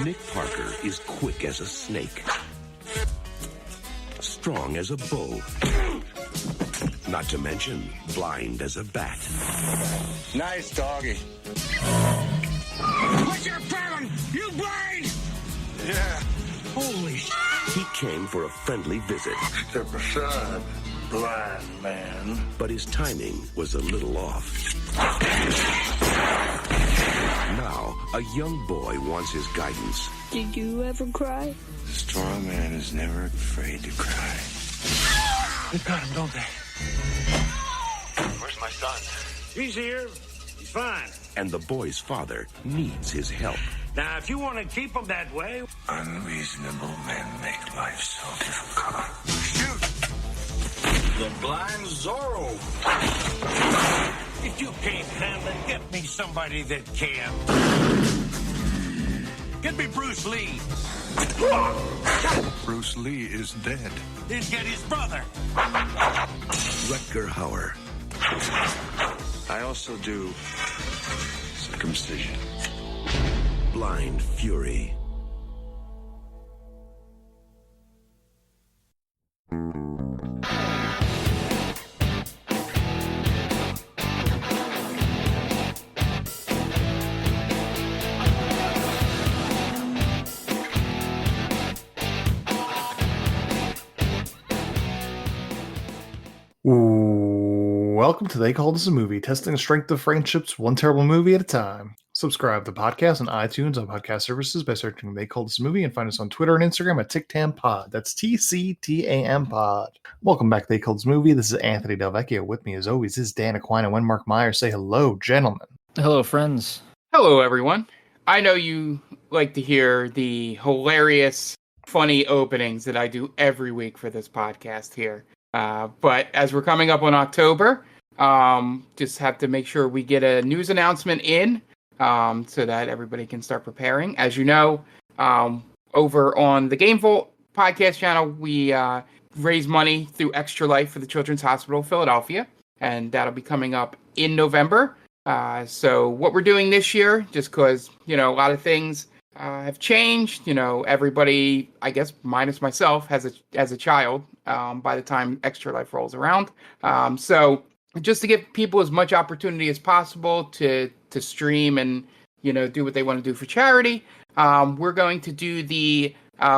Nick Parker is quick as a snake, strong as a bull, not to mention blind as a bat. Nice doggy. What's your problem? You blind? Yeah. Holy He came for a friendly visit, Step aside, blind man. but his timing was a little off. Now, a young boy wants his guidance. Did you ever cry? The strong man is never afraid to cry. They've got him, don't they? Where's my son? He's here. He's fine. And the boy's father needs his help. Now, if you want to keep him that way... Unreasonable men make life so difficult. Shoot! The blind Zorro. If you can't handle it, get me somebody that can. Get me Bruce Lee. Bruce Lee is dead. Then get his brother. Rutger Hauer. I also do circumcision. Blind Fury. Welcome to They Call This a Movie, testing the strength of friendships one terrible movie at a time. Subscribe to the podcast on iTunes on podcast services by searching They Call This a Movie, and find us on Twitter and Instagram at TicTamPod. That's TCTAM Pod. Welcome back to They Call This a Movie. This is Anthony Del Vecchio. With me, as always, is Dan Aquino and Mark Meyer. Say hello, gentlemen. Hello, friends. Hello, everyone. I know you like to hear the hilarious, funny openings that I do every week for this podcast here. But as we're coming up on October, just have to make sure we get a news announcement in so that everybody can start preparing. As you know, over on the Game Vault podcast channel, we raise money through Extra Life for the Children's Hospital of Philadelphia, and that'll be coming up in November. So what we're doing this year, just because, a lot of things have changed. Everybody, I guess, minus myself, has a child by the time Extra Life rolls around. So just to give people as much opportunity as possible to stream and, do what they want to do for charity, we're going to do the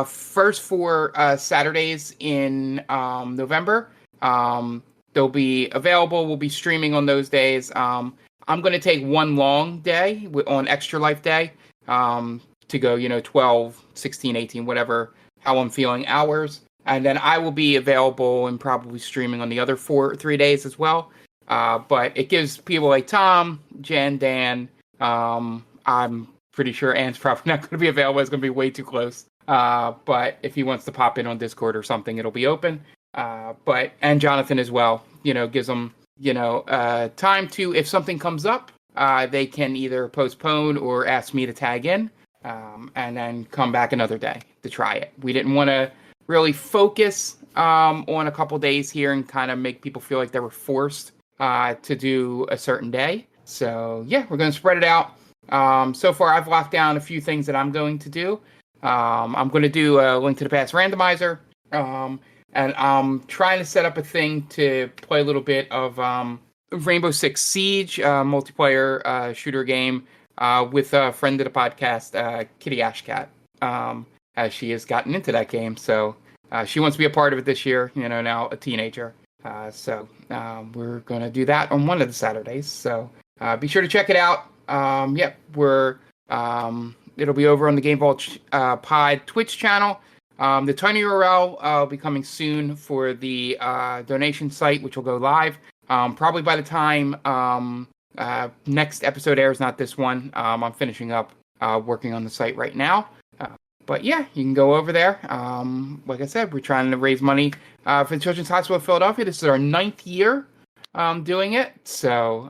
first 4 Saturdays in November. They'll be available. We'll be streaming on those days. I'm going to take one long day on Extra Life Day to go, 12, 16, 18, whatever, how I'm feeling hours. And then I will be available and probably streaming on the other 3 days as well. But it gives people like Tom, Jen, Dan, I'm pretty sure Ann's probably not going to be available. It's going to be way too close. But if he wants to pop in on Discord or something, it'll be open. And Jonathan as well, gives them, time to, if something comes up, they can either postpone or ask me to tag in, and then come back another day to try it. We didn't want to really focus on a couple days here and kind of make people feel like they were forced to do a certain day. So yeah, we're going to spread it out. So far, I've locked down a few things that I'm going to do. I'm going to do a Link to the Past randomizer, and I'm trying to set up a thing to play a little bit of Rainbow Six Siege multiplayer shooter game with a friend of the podcast, Kitty Ashcat, as she has gotten into that game. So she wants to be a part of it this year, now a teenager. So we're going to do that on one of the Saturdays. So be sure to check it out. It'll be over on the Game Vault Pod Twitch channel. The Tiny URL will be coming soon for the donation site, which will go live probably by the time next episode airs, not this one. I'm finishing up working on the site right now. But yeah, you can go over there. Like I said, we're trying to raise money for the Children's Hospital of Philadelphia. This is our 9th year doing it. So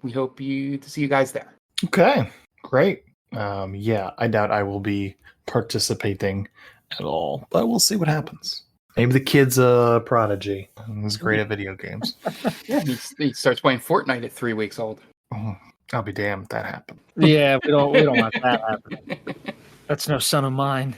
we hope to see you guys there. Okay, great. I doubt I will be participating at all, but we'll see what happens. Maybe the kid's a prodigy. He's great at video games. Yeah, he starts playing Fortnite at 3 weeks old. I'll be damned if that happened. Yeah, we don't want that happening. That's no son of mine.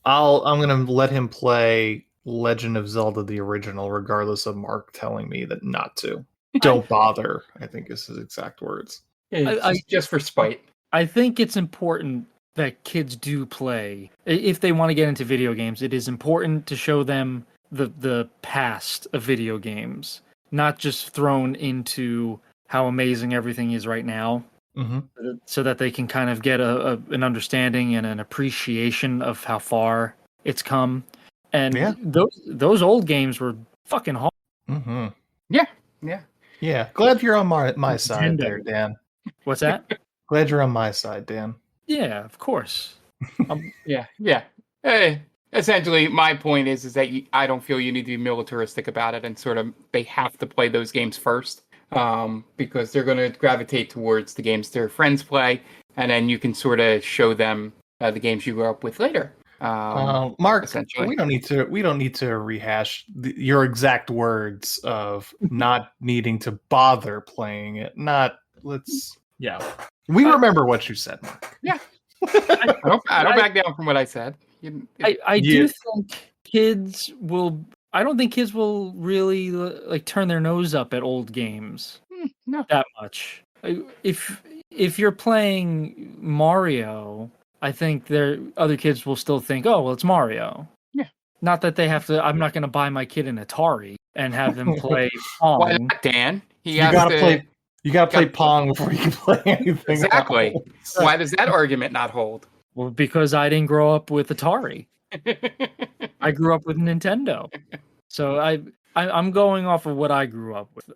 I'm gonna let him play Legend of Zelda the original, regardless of Mark telling me that not to. Don't bother, I think is his exact words. It's just for spite. I think it's important that kids do play. If they want to get into video games, it is important to show them the past of video games, not just thrown into how amazing everything is right now, so that they can kind of get an understanding and an appreciation of how far it's come. And those old games were fucking hard. Mm-hmm. Yeah. Glad you're on my side there, Dan. What's that? Glad you're on my side, Dan. Yeah, of course. Yeah. Hey, essentially, my point is that I don't feel you need to be militaristic about it, and sort of they have to play those games first, because they're going to gravitate towards the games their friends play, and then you can sort of show them the games you grew up with later. Mark, we don't need to rehash your exact words of not needing to bother playing it. We remember what you said, Mark. Yeah. I don't back down from what I said. I do think kids will. I don't think kids will really like turn their nose up at old games. No, that much. If you're playing Mario, I think other kids will still think, oh well, it's Mario. Yeah. Not that they have to. I'm not going to buy my kid an Atari and have them play Pong. Why not, Dan? You gotta play Pong before you can play anything. Exactly. else. Why does that argument not hold? Well, because I didn't grow up with Atari. I grew up with Nintendo. So I'm going off of what I grew up with.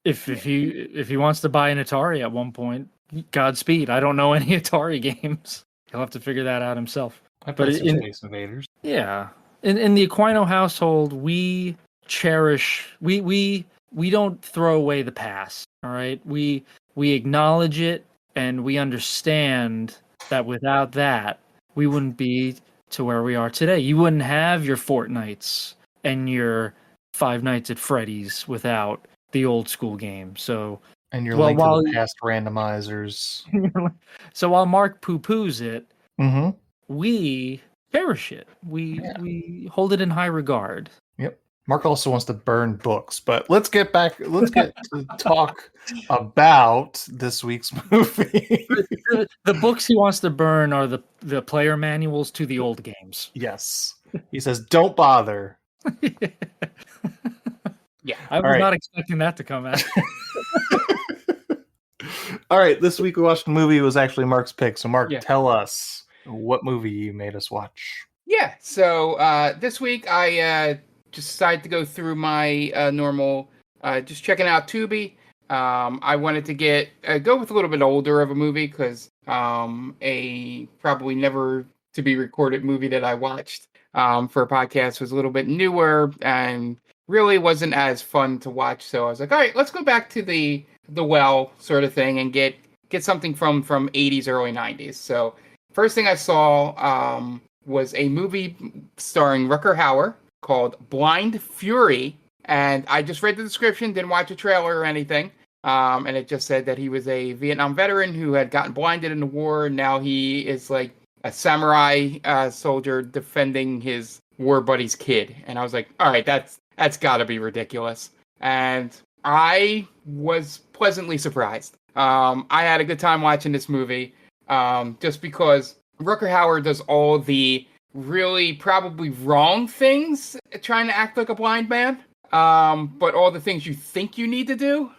If he wants to buy an Atari at one point, Godspeed. I don't know any Atari games. He'll have to figure that out himself. I played some Space Invaders. Yeah. In the Aquino household, we cherish we don't throw away the past. All right. We acknowledge it, and we understand that without that, we wouldn't be to where we are today. You wouldn't have your Fortnites and your Five Nights at Freddy's without the old school game. So, and your Link to the Past randomizers. So while Mark poo-poos it, we cherish it. We hold it in high regard. Yep. Mark also wants to burn books, but let's get to talk about this week's movie. The books he wants to burn are the player manuals to the old games. Yes. He says, don't bother. Yeah. I was not expecting that to come out. All right. This week we watched a movie. It was actually Mark's pick. So Mark, tell us what movie you made us watch. Yeah. So this week I just decided to go through my normal, just checking out Tubi. I wanted to go with a little bit older of a movie because a probably never to be recorded movie that I watched for a podcast was a little bit newer and really wasn't as fun to watch. So I was like, all right, let's go back to the well sort of thing and get something from 80s, early 90s. So first thing I saw was a movie starring Rutger Hauer called Blind Fury, and I just read the description, didn't watch a trailer or anything, and it just said that he was a Vietnam veteran who had gotten blinded in the war, and now he is like a samurai soldier defending his war buddy's kid. And I was like, all right, that's got to be ridiculous. And I was pleasantly surprised. I had a good time watching this movie, just because Rutger Hauer does all the really probably wrong things trying to act like a blind man, but all the things you think you need to do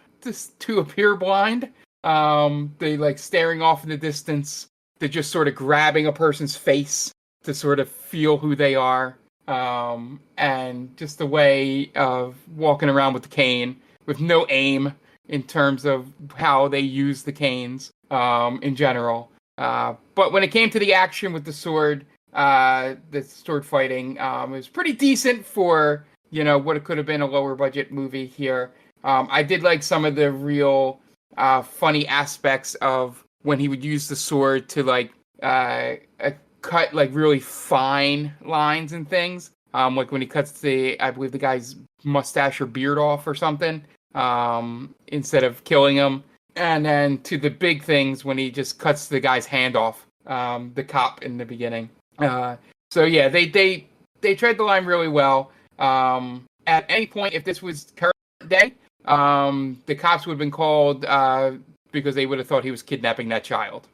to appear blind, they like staring off in the distance, they're just sort of grabbing a person's face to sort of feel who they are, and just the way of walking around with the cane with no aim in terms of how they use the canes in general, but when it came to the action with the sword, the sword fighting, it was pretty decent for, what it could have been a lower budget movie here. I did like some of the real funny aspects of when he would use the sword to like cut like really fine lines and things. Like when he cuts I believe the guy's mustache or beard off or something, instead of killing him. And then to the big things when he just cuts the guy's hand off the cop in the beginning. So yeah, they tread the line really well. At any point, if this was current day, the cops would have been called because they would have thought he was kidnapping that child.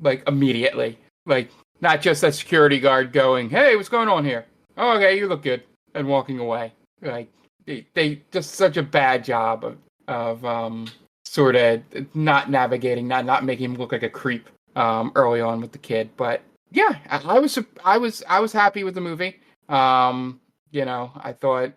Like immediately, like not just that security guard going, "Hey, what's going on here? Oh, okay, you look good," and walking away. Like they just such a bad job of sort of not navigating, not making him look like a creep early on with the kid. But yeah, I was happy with the movie. I thought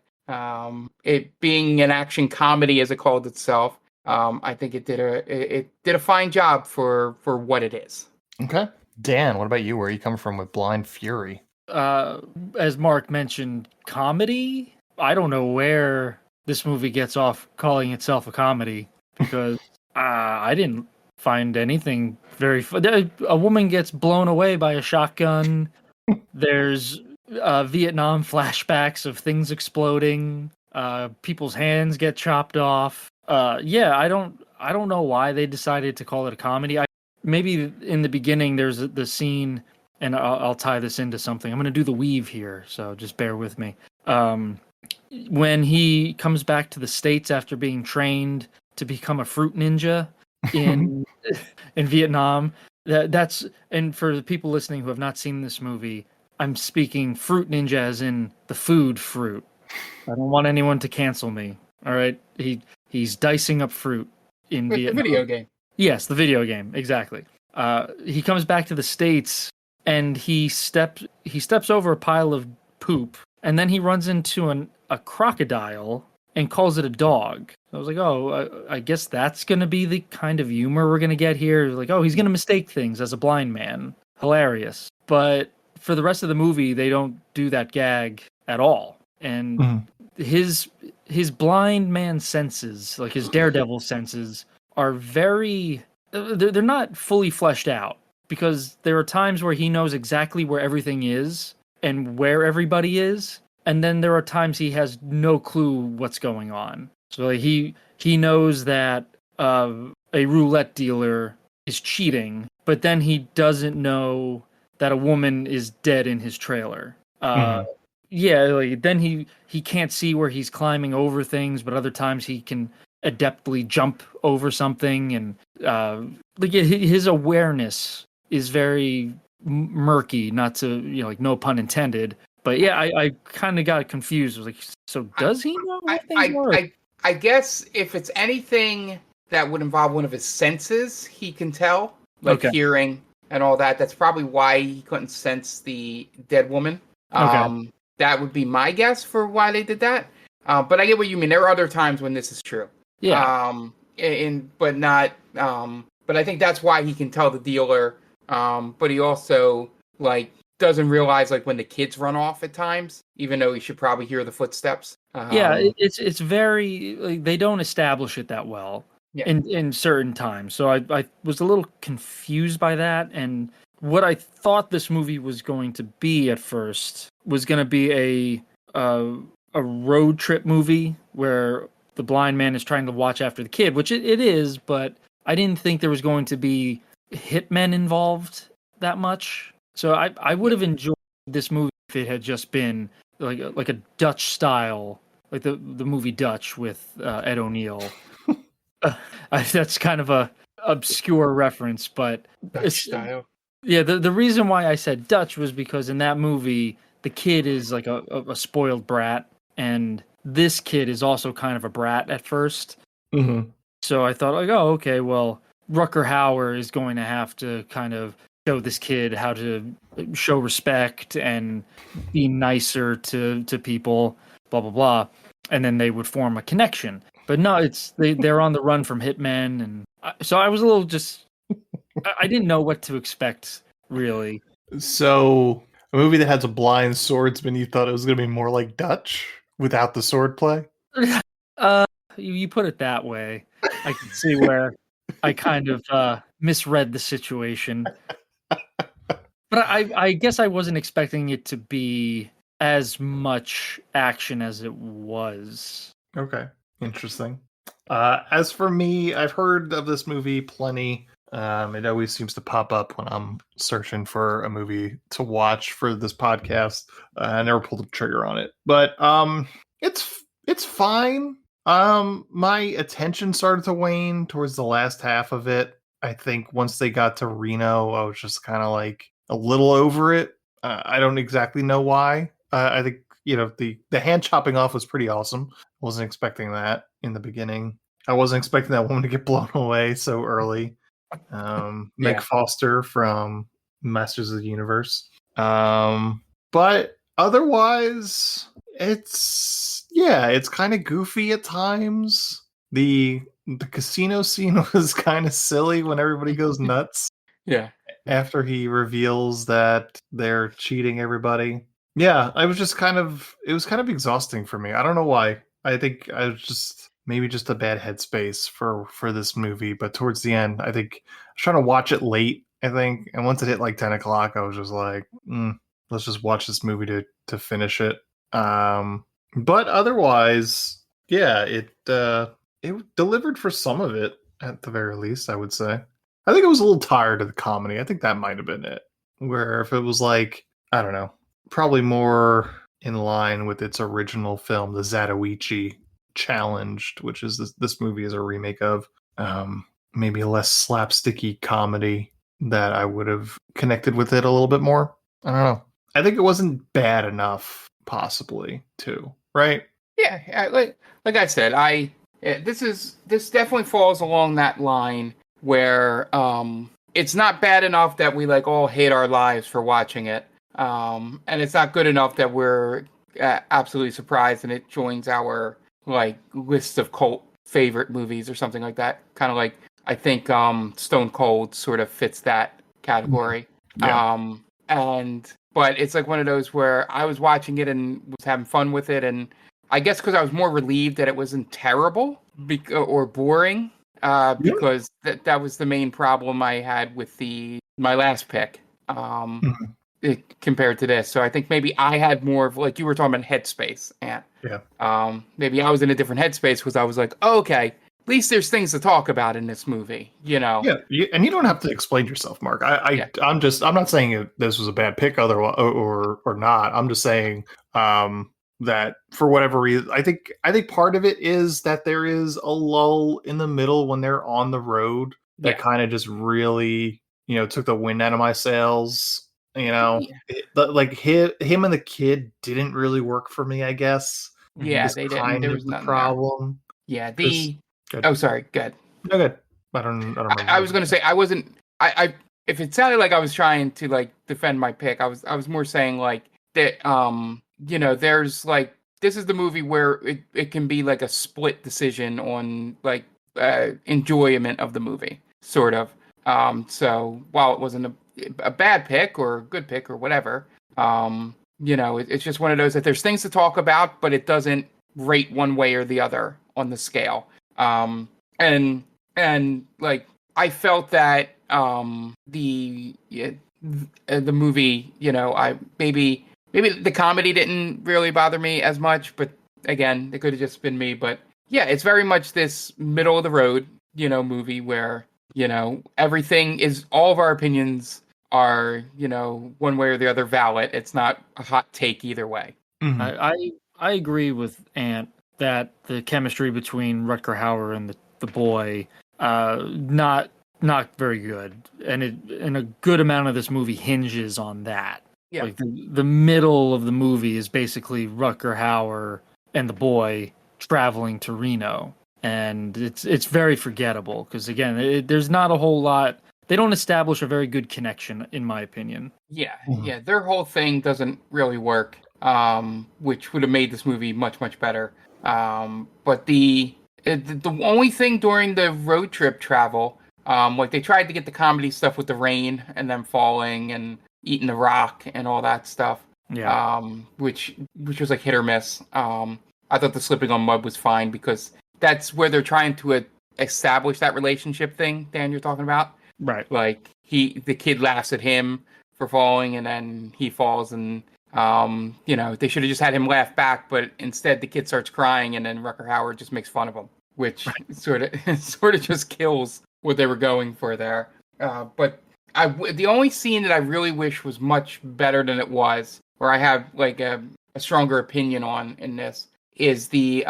it being an action comedy as it called itself, I think it did a fine job for what it is. Okay. Dan, what about you? Where are you coming from with Blind Fury? As Mark mentioned, comedy. I don't know where this movie gets off calling itself a comedy because I didn't find anything very fun. A woman gets blown away by a shotgun. There's Vietnam flashbacks of things exploding. People's hands get chopped off. Yeah, I don't know why they decided to call it a comedy. Maybe in the beginning there's the scene, and I'll tie this into something. I'm going to do the weave here, so just bear with me. When he comes back to the States after being trained to become a fruit ninja in Vietnam, that's, and for the people listening who have not seen this movie, I'm speaking fruit ninja as in the food fruit. I don't want anyone to cancel me. All right, he's dicing up fruit in Vietnam. The video game. Yes, the video game, exactly. He comes back to the States and he steps over a pile of poop, and then he runs into a crocodile and calls it a dog. I was like, oh, I guess that's going to be the kind of humor we're going to get here. Like, oh, he's going to mistake things as a blind man. Hilarious. But for the rest of the movie, they don't do that gag at all. And his blind man senses, like his daredevil senses, are very... They're not fully fleshed out, because there are times where he knows exactly where everything is and where everybody is, and then there are times he has no clue what's going on. So like, he knows that a roulette dealer is cheating, but then he doesn't know that a woman is dead in his trailer. Yeah, like, then he can't see where he's climbing over things, but other times he can adeptly jump over something, and like his awareness is very murky. Not to, like, no pun intended. But yeah, I kind of got confused. I was like, so does he know how things work? I guess if it's anything that would involve one of his senses, he can tell, like hearing and all that. That's probably why he couldn't sense the dead woman. That would be my guess for why they did that. But I get what you mean. There are other times when this is true. Yeah. But not. But I think that's why he can tell the dealer. But he also doesn't realize when the kids run off at times, even though he should probably hear the footsteps. It's very, they don't establish it that well in certain times. So I was a little confused by that, and what I thought this movie was going to be at first was going to be a road trip movie where the blind man is trying to watch after the kid, which it is, but I didn't think there was going to be hitmen involved that much. So I would have enjoyed this movie if it had just been like a Dutch style, like the movie Dutch with Ed O'Neill. That's kind of a obscure reference, but Dutch style. Yeah, the reason why I said Dutch was because in that movie the kid is like a spoiled brat, and this kid is also kind of a brat at first. Mm-hmm. So I thought, oh, okay, well, Rutger Hauer is going to have to kind of show this kid how to show respect and be nicer to people, blah, blah, blah. And then they would form a connection. But no, they're on the run from hitmen. And so I was a little I didn't know what to expect, really. So a movie that has a blind swordsman, you thought it was going to be more like Dutch without the swordplay? You put it that way. I can see where I kind of misread the situation. But I guess I wasn't expecting it to be as much action as it was. Okay, interesting. As for me, I've heard of this movie plenty. It always seems to pop up when I'm searching for a movie to watch for this podcast. I never pulled the trigger on it, but it's fine. My attention started to wane towards the last half of it. I think once they got to Reno, I was just kind of like a little over it. I don't exactly know why. I think the hand chopping off was pretty awesome. Wasn't expecting that in the beginning. I wasn't expecting that woman to get blown away so early. Meg Foster from Masters of the Universe. But otherwise, it's kind of goofy at times. The casino scene was kind of silly when everybody goes nuts. Yeah. After he reveals that they're cheating everybody. Yeah, it was kind of exhausting for me. I don't know why. I think I was just maybe just a bad headspace for this movie. But towards the end, I think I was trying to watch it late, I think. And once it hit like 10 o'clock, I was just like, let's just watch this movie to finish it. But otherwise, yeah, it delivered for some of it at the very least, I would say. I think I was a little tired of the comedy. I think that might have been it. Where if it was like, I don't know, probably more in line with its original film, the Zatoichi Challenged, which is this movie is a remake of. Maybe a less slapsticky comedy that I would have connected with it a little bit more. I don't know. I think it wasn't bad enough, possibly, too. Right? Yeah, like I said, this definitely falls along that line where it's not bad enough that we like all hate our lives for watching it, and it's not good enough that we're absolutely surprised and it joins our like list of cult favorite movies or something like that. Kind of like I think Stone Cold sort of fits that category. Yeah. But it's like one of those where I was watching it and was having fun with it, and I guess because I was more relieved that it wasn't terrible or boring. Because that was the main problem I had with my last pick compared to this. So I think maybe I had more of, like you were talking about, headspace. And, maybe I was in a different headspace because I was like, oh, okay, at least there's things to talk about in this movie, Yeah, and you don't have to explain yourself, Mark. I'm not saying this was a bad pick, otherwise or not. I'm just saying that for whatever reason, I think part of it is that there is a lull in the middle when they're on the road that kind of just really, took the wind out of my sails. Like him and the kid didn't really work for me, I guess. Yeah, they didn't. There was the problem. There. Yeah, oh, sorry. Good. No, good. I don't remember. I was going to say I wasn't. I if it sounded like I was trying to like defend my pick, I was more saying like that. There's like, this is the movie where it can be like a split decision on like enjoyment of the movie, sort of. So while it wasn't a bad pick or a good pick or whatever, it's just one of those that there's things to talk about, but it doesn't rate one way or the other on the scale. And like I felt that the movie, I maybe the comedy didn't really bother me as much, but again, it could have just been me. But yeah, it's very much this middle of the road, movie where, everything is, all of our opinions are, one way or the other valid. It's not a hot take either way. Mm-hmm. I agree with Ant that the chemistry between Rutger Hauer and the boy, not very good. And a good amount of this movie hinges on that. Yeah. Like the middle of the movie is basically Rutger Hauer and the boy traveling to Reno, and it's very forgettable because again, there's not a whole lot. They don't establish a very good connection, in my opinion. Yeah, yeah, their whole thing doesn't really work, which would have made this movie much better. But the only thing during the road trip travel, like they tried to get the comedy stuff with the rain and them falling and eating the rock and all that stuff. Yeah. Which was like hit or miss. I thought the slipping on mud was fine because that's where they're trying to establish that relationship thing, Dan, you're talking about. Right. Like the kid laughs at him for falling and then he falls and they should have just had him laugh back, but instead the kid starts crying and then Rutger Hauer just makes fun of him, which sort of just kills what they were going for there. But the only scene that I really wish was much better than it was, or I have like a stronger opinion on in this, is the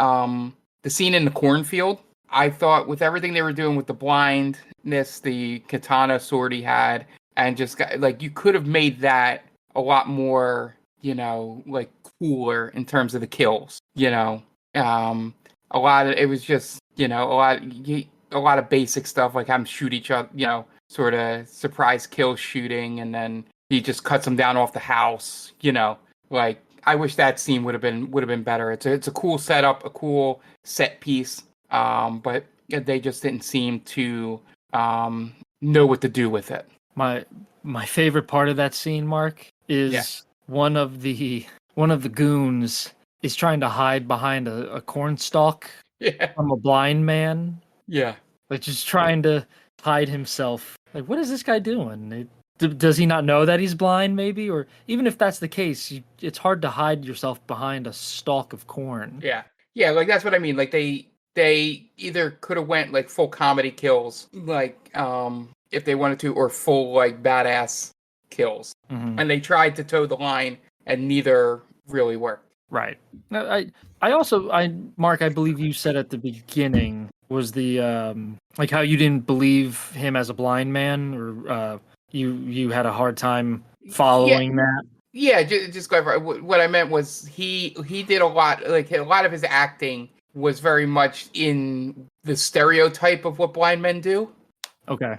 scene in the cornfield. I thought with everything they were doing with the blindness, the katana sword he had, and just like you could have made that a lot more, like cooler in terms of the kills. A lot of it was just, a lot of basic stuff like have them shoot each other, sort of surprise kill shooting, and then he just cuts them down off the house. Like I wish that scene would have been better. It's a cool setup, a cool set piece, but they just didn't seem to know what to do with it. My favorite part of that scene, Mark, is one of the goons is trying to hide behind a corn stalk from a blind man. Yeah. Like just trying to hide himself. Like, what is this guy doing? Does he not know that he's blind, maybe? Or even if that's the case, it's hard to hide yourself behind a stalk of corn. Yeah. Yeah, like that's what I mean. Like they either could have went like full comedy kills, like if they wanted to, or full like badass kills. Mm-hmm. And they tried to toe the line, and neither really worked. Right. Mark, I believe you said at the beginning was the like how you didn't believe him as a blind man, or you had a hard time following that. Yeah, just clarify. What I meant was he did a lot, like a lot of his acting was very much in the stereotype of what blind men do. Okay.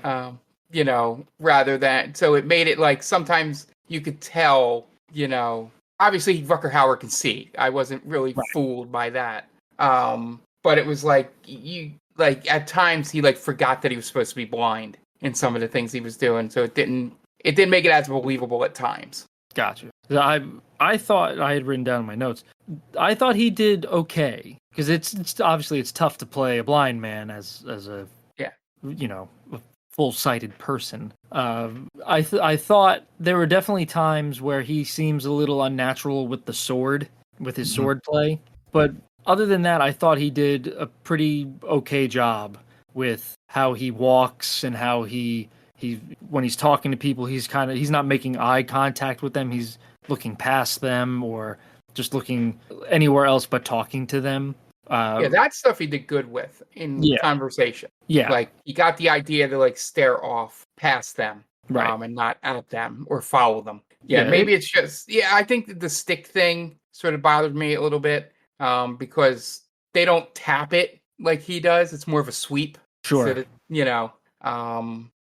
Rather than, so it made it like sometimes you could tell, obviously Rutger Hauer can see. I wasn't really fooled by that. But it was like like at times he like forgot that he was supposed to be blind in some of the things he was doing, so it didn't make it as believable at times. Gotcha. I thought I had written down in my notes. I thought he did okay because it's obviously it's tough to play a blind man as a a full-sighted person. I thought there were definitely times where he seems a little unnatural with the sword, with his sword play. But other than that, I thought he did a pretty okay job with how he walks and how he when he's talking to people, he's not making eye contact with them. He's looking past them or just looking anywhere else but talking to them. That stuff he did good with in conversation. Yeah. Like he got the idea to like stare off past them, right, and not at them or follow them. Maybe it's just I think that the stick thing sort of bothered me a little bit, because they don't tap it like he does. It's more of a sweep. Sure. So that,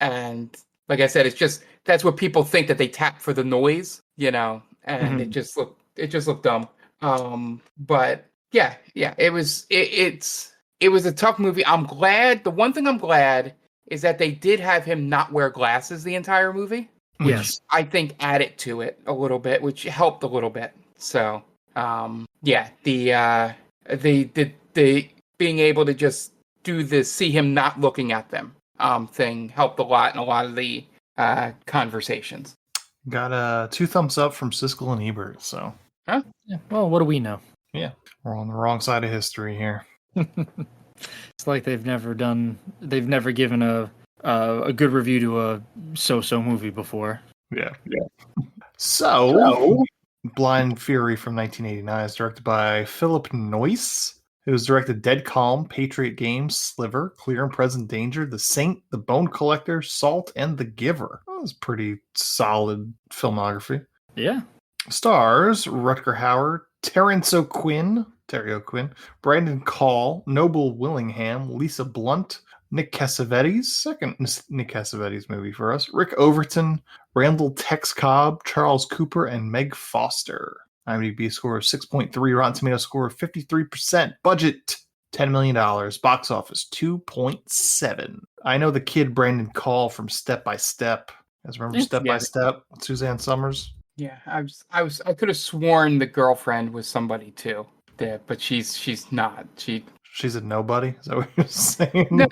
and like I said, it's just that's what people think, that they tap for the noise, and it just looked dumb. But it was a tough movie. I'm glad. The one thing I'm glad is that they did have him not wear glasses the entire movie, which I think added to it a little bit, which helped a little bit. So, the being able to just do this, see him not looking at them, thing helped a lot in a lot of the conversations. Got 2 thumbs up from Siskel and Ebert. So, yeah. Well, what do we know? Yeah, we're on the wrong side of history here. It's like they've never given a good review to a so-so movie before. Yeah. So, Blind Fury from 1989 is directed by Philip Noyce, who's directed Dead Calm, Patriot Games, Sliver, Clear and Present Danger, The Saint, The Bone Collector, Salt, and The Giver. That was pretty solid filmography. Yeah. Stars Rutger Hauer, Terry O'Quinn, Brandon Call, Noble Willingham, Lisa Blunt, Nick Cassavetes, second Nick Cassavetes movie for us, Rick Overton, Randall Tex Cobb, Charles Cooper, and Meg Foster. IMDb score of 6.3, Rotten Tomatoes score of 53%, budget $10 million, box office 2.7. I know the kid Brandon Call from Step by Step. You guys remember Step by Step with Suzanne Summers? Yeah, I could have sworn the girlfriend was somebody too, but she's not. She's a nobody. Is that what you're saying? No.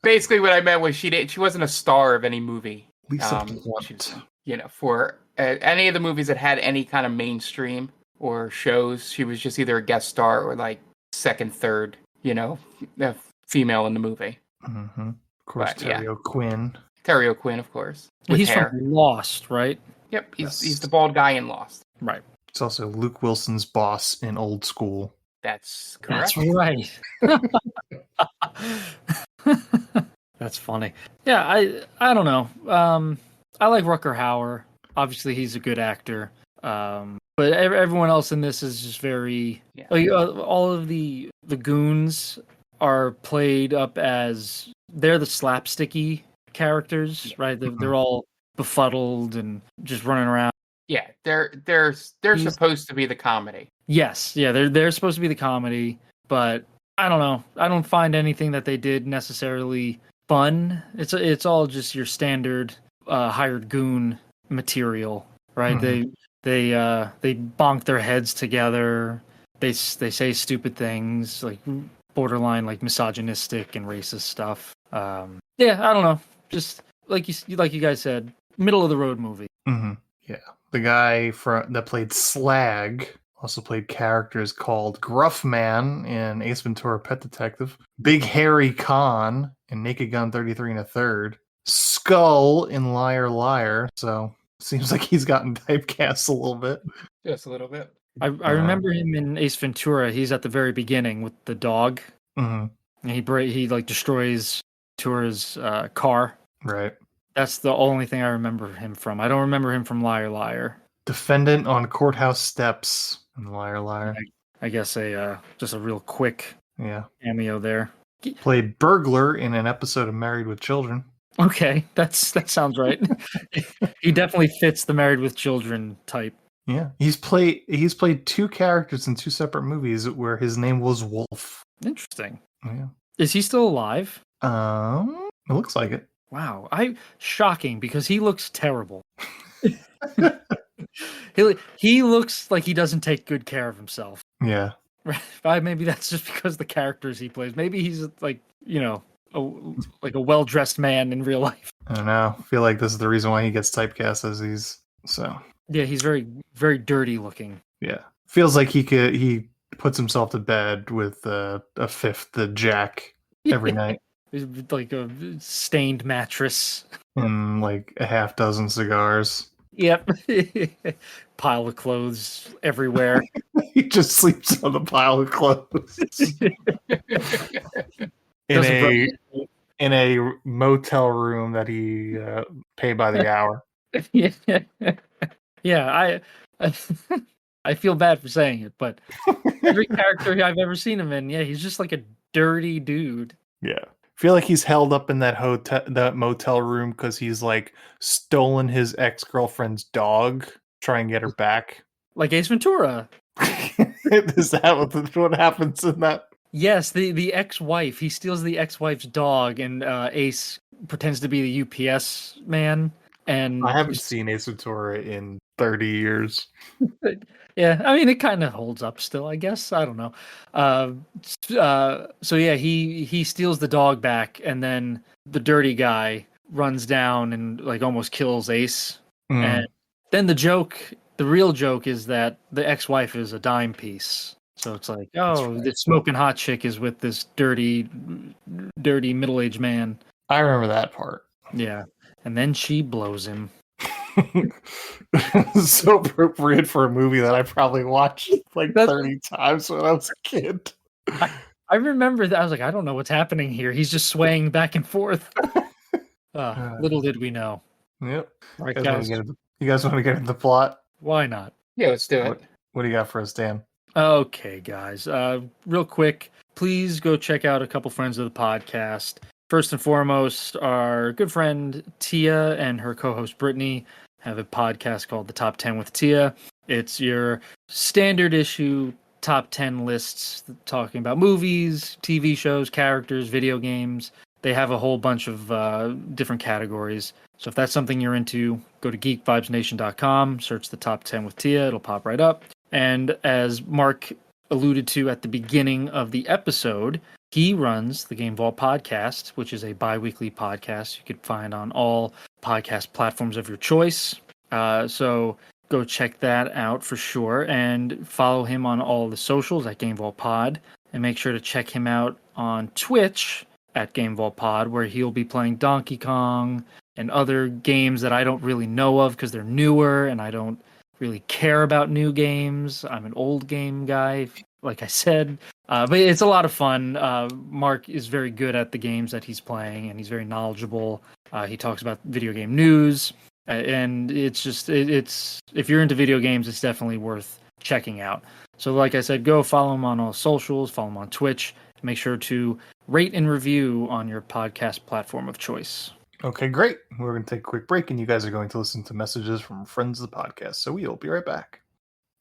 Basically, what I meant was she wasn't a star of any movie. Lisa Blunt. For any of the movies that had any kind of mainstream or shows, she was just either a guest star or like second, third, female in the movie. Mm-hmm. Of course, But, yeah. Terry O'Quinn. Terry O'Quinn, of course. With He's hair. from Lost, right? Yep, he's Yes. the bald guy in Lost. Right. It's also Luke Wilson's boss in Old School. That's correct. That's right. That's funny. Yeah, I don't know. I like Rutger Hauer. Obviously, he's a good actor. But everyone else in this is just very like all of the goons are played up as they're the slapsticky characters, right? They're all befuddled and just running around. Yeah, they're supposed to be the comedy. Yes, yeah, they're supposed to be the comedy, but I don't know. I don't find anything that they did necessarily fun. It's all just your standard hired goon material, right? Mhm. They bonk their heads together. They say stupid things like borderline like misogynistic and racist stuff. Yeah, I don't know. Just like you guys said, middle of the road movie. Mm-hmm. Yeah. The guy that played Slag also played characters called Gruff Man in Ace Ventura Pet Detective, Big Harry Khan in Naked Gun 33 and a Third, Skull in Liar Liar. So seems like he's gotten typecast a little bit. Just a little bit. I remember him in Ace Ventura. He's at the very beginning with the dog, Mm-hmm. and he like destroys Ventura's car. Right. That's the only thing I remember him from. I don't remember him from Liar Liar. Defendant on Courthouse Steps in Liar Liar. I guess just a real quick Yeah. cameo there. Played burglar in an episode of Married with Children. Okay, that sounds right. He definitely fits the Married with Children type. Yeah. He's played two characters in two separate movies where his name was Wolf. Interesting. Yeah. Is he still alive? It looks like it. Wow, shocking because he looks terrible. He looks like he doesn't take good care of himself. Yeah. Maybe that's just because the characters he plays. Maybe he's like a well-dressed man in real life. I don't know. I feel like this is the reason why he gets typecast as so. Yeah, he's very, very dirty looking. Yeah. Feels like he puts himself to bed with a fifth Jack every night. Like a stained mattress. And like a half dozen cigars. Yep. Pile of clothes everywhere. He just sleeps on a pile of clothes. in a motel room that he paid by the hour. Yeah, I feel bad for saying it, but every character I've ever seen him in, yeah, he's just like a dirty dude. Yeah. I feel like he's held up in that motel room because he's like stolen his ex-girlfriend's dog, try and get her back. Like Ace Ventura. Is that what happens in that? Yes, the ex-wife. He steals the ex-wife's dog, and Ace pretends to be the UPS man. And I haven't seen Ace Ventura in 30 years. Yeah, I mean, it kind of holds up still, I guess. I don't know. So yeah, he steals the dog back, and then the dirty guy runs down and like almost kills Ace. And then the real joke is that the ex-wife is a dime piece. So it's like, the smoking hot chick is with this dirty middle-aged man. I remember that part. Yeah, and then she blows him. So appropriate for a movie that I probably watched like 30 times when I was a kid. I remember that. I was like, I don't know what's happening here. He's just swaying back and forth. Little did we know. Yep. All right, you guys want to get into the plot? Why not? Yeah, let's do it. What do you got for us, Dan? Okay, guys. Real quick, please go check out a couple friends of the podcast. First and foremost, our good friend Tia and her co-host Brittany have a podcast called The Top 10 with Tia. It's your standard issue top 10 lists talking about movies, TV shows, characters, video games. They have a whole bunch of different categories. So if that's something you're into, go to geekvibesnation.com, search The Top 10 with Tia. It'll pop right up. And as Mark alluded to at the beginning of the episode, he runs the Game Vault podcast, which is a bi-weekly podcast you could find on all podcast platforms of your choice. So go check that out for sure, and follow him on all the socials at Game Vault Pod, and make sure to check him out on Twitch at Game Vault Pod, where he'll be playing Donkey Kong and other games that I don't really know of because they're newer and I don't really care about new games. I'm an old game guy, like I said. But it's a lot of fun. Mark is very good at the games that he's playing, and he's very knowledgeable. He talks about video game news, and it's if you're into video games, it's definitely worth checking out. So like I said, go follow him on all socials, follow him on Twitch. Make sure to rate and review on your podcast platform of choice. Okay, great. We're going to take a quick break, and you guys are going to listen to messages from friends of the podcast. So we'll be right back.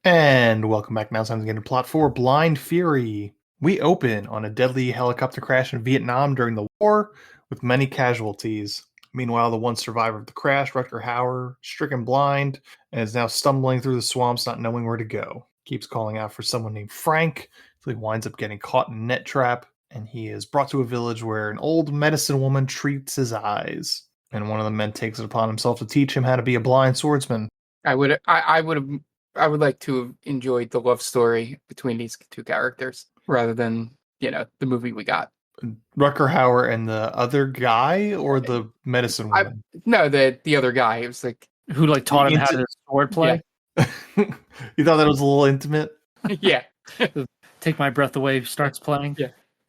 And welcome back. Now it's time to get into plot 4, Blind Fury. We open on a deadly helicopter crash in Vietnam during the war with many casualties. Meanwhile, the one survivor of the crash, Rutger Hauer, stricken blind and is now stumbling through the swamps, not knowing where to go. Keeps calling out for someone named Frank, so he winds up getting caught in a net trap, and he is brought to a village where an old medicine woman treats his eyes. And one of the men takes it upon himself to teach him how to be a blind swordsman. I would like to have enjoyed the love story between these two characters rather than, the movie we got. Rutger Hauer and the other guy, or the medicine woman? No, the other guy. It was like who taught him how to sword play. Yeah. You thought that was a little intimate? Yeah. Take My Breath Away starts playing.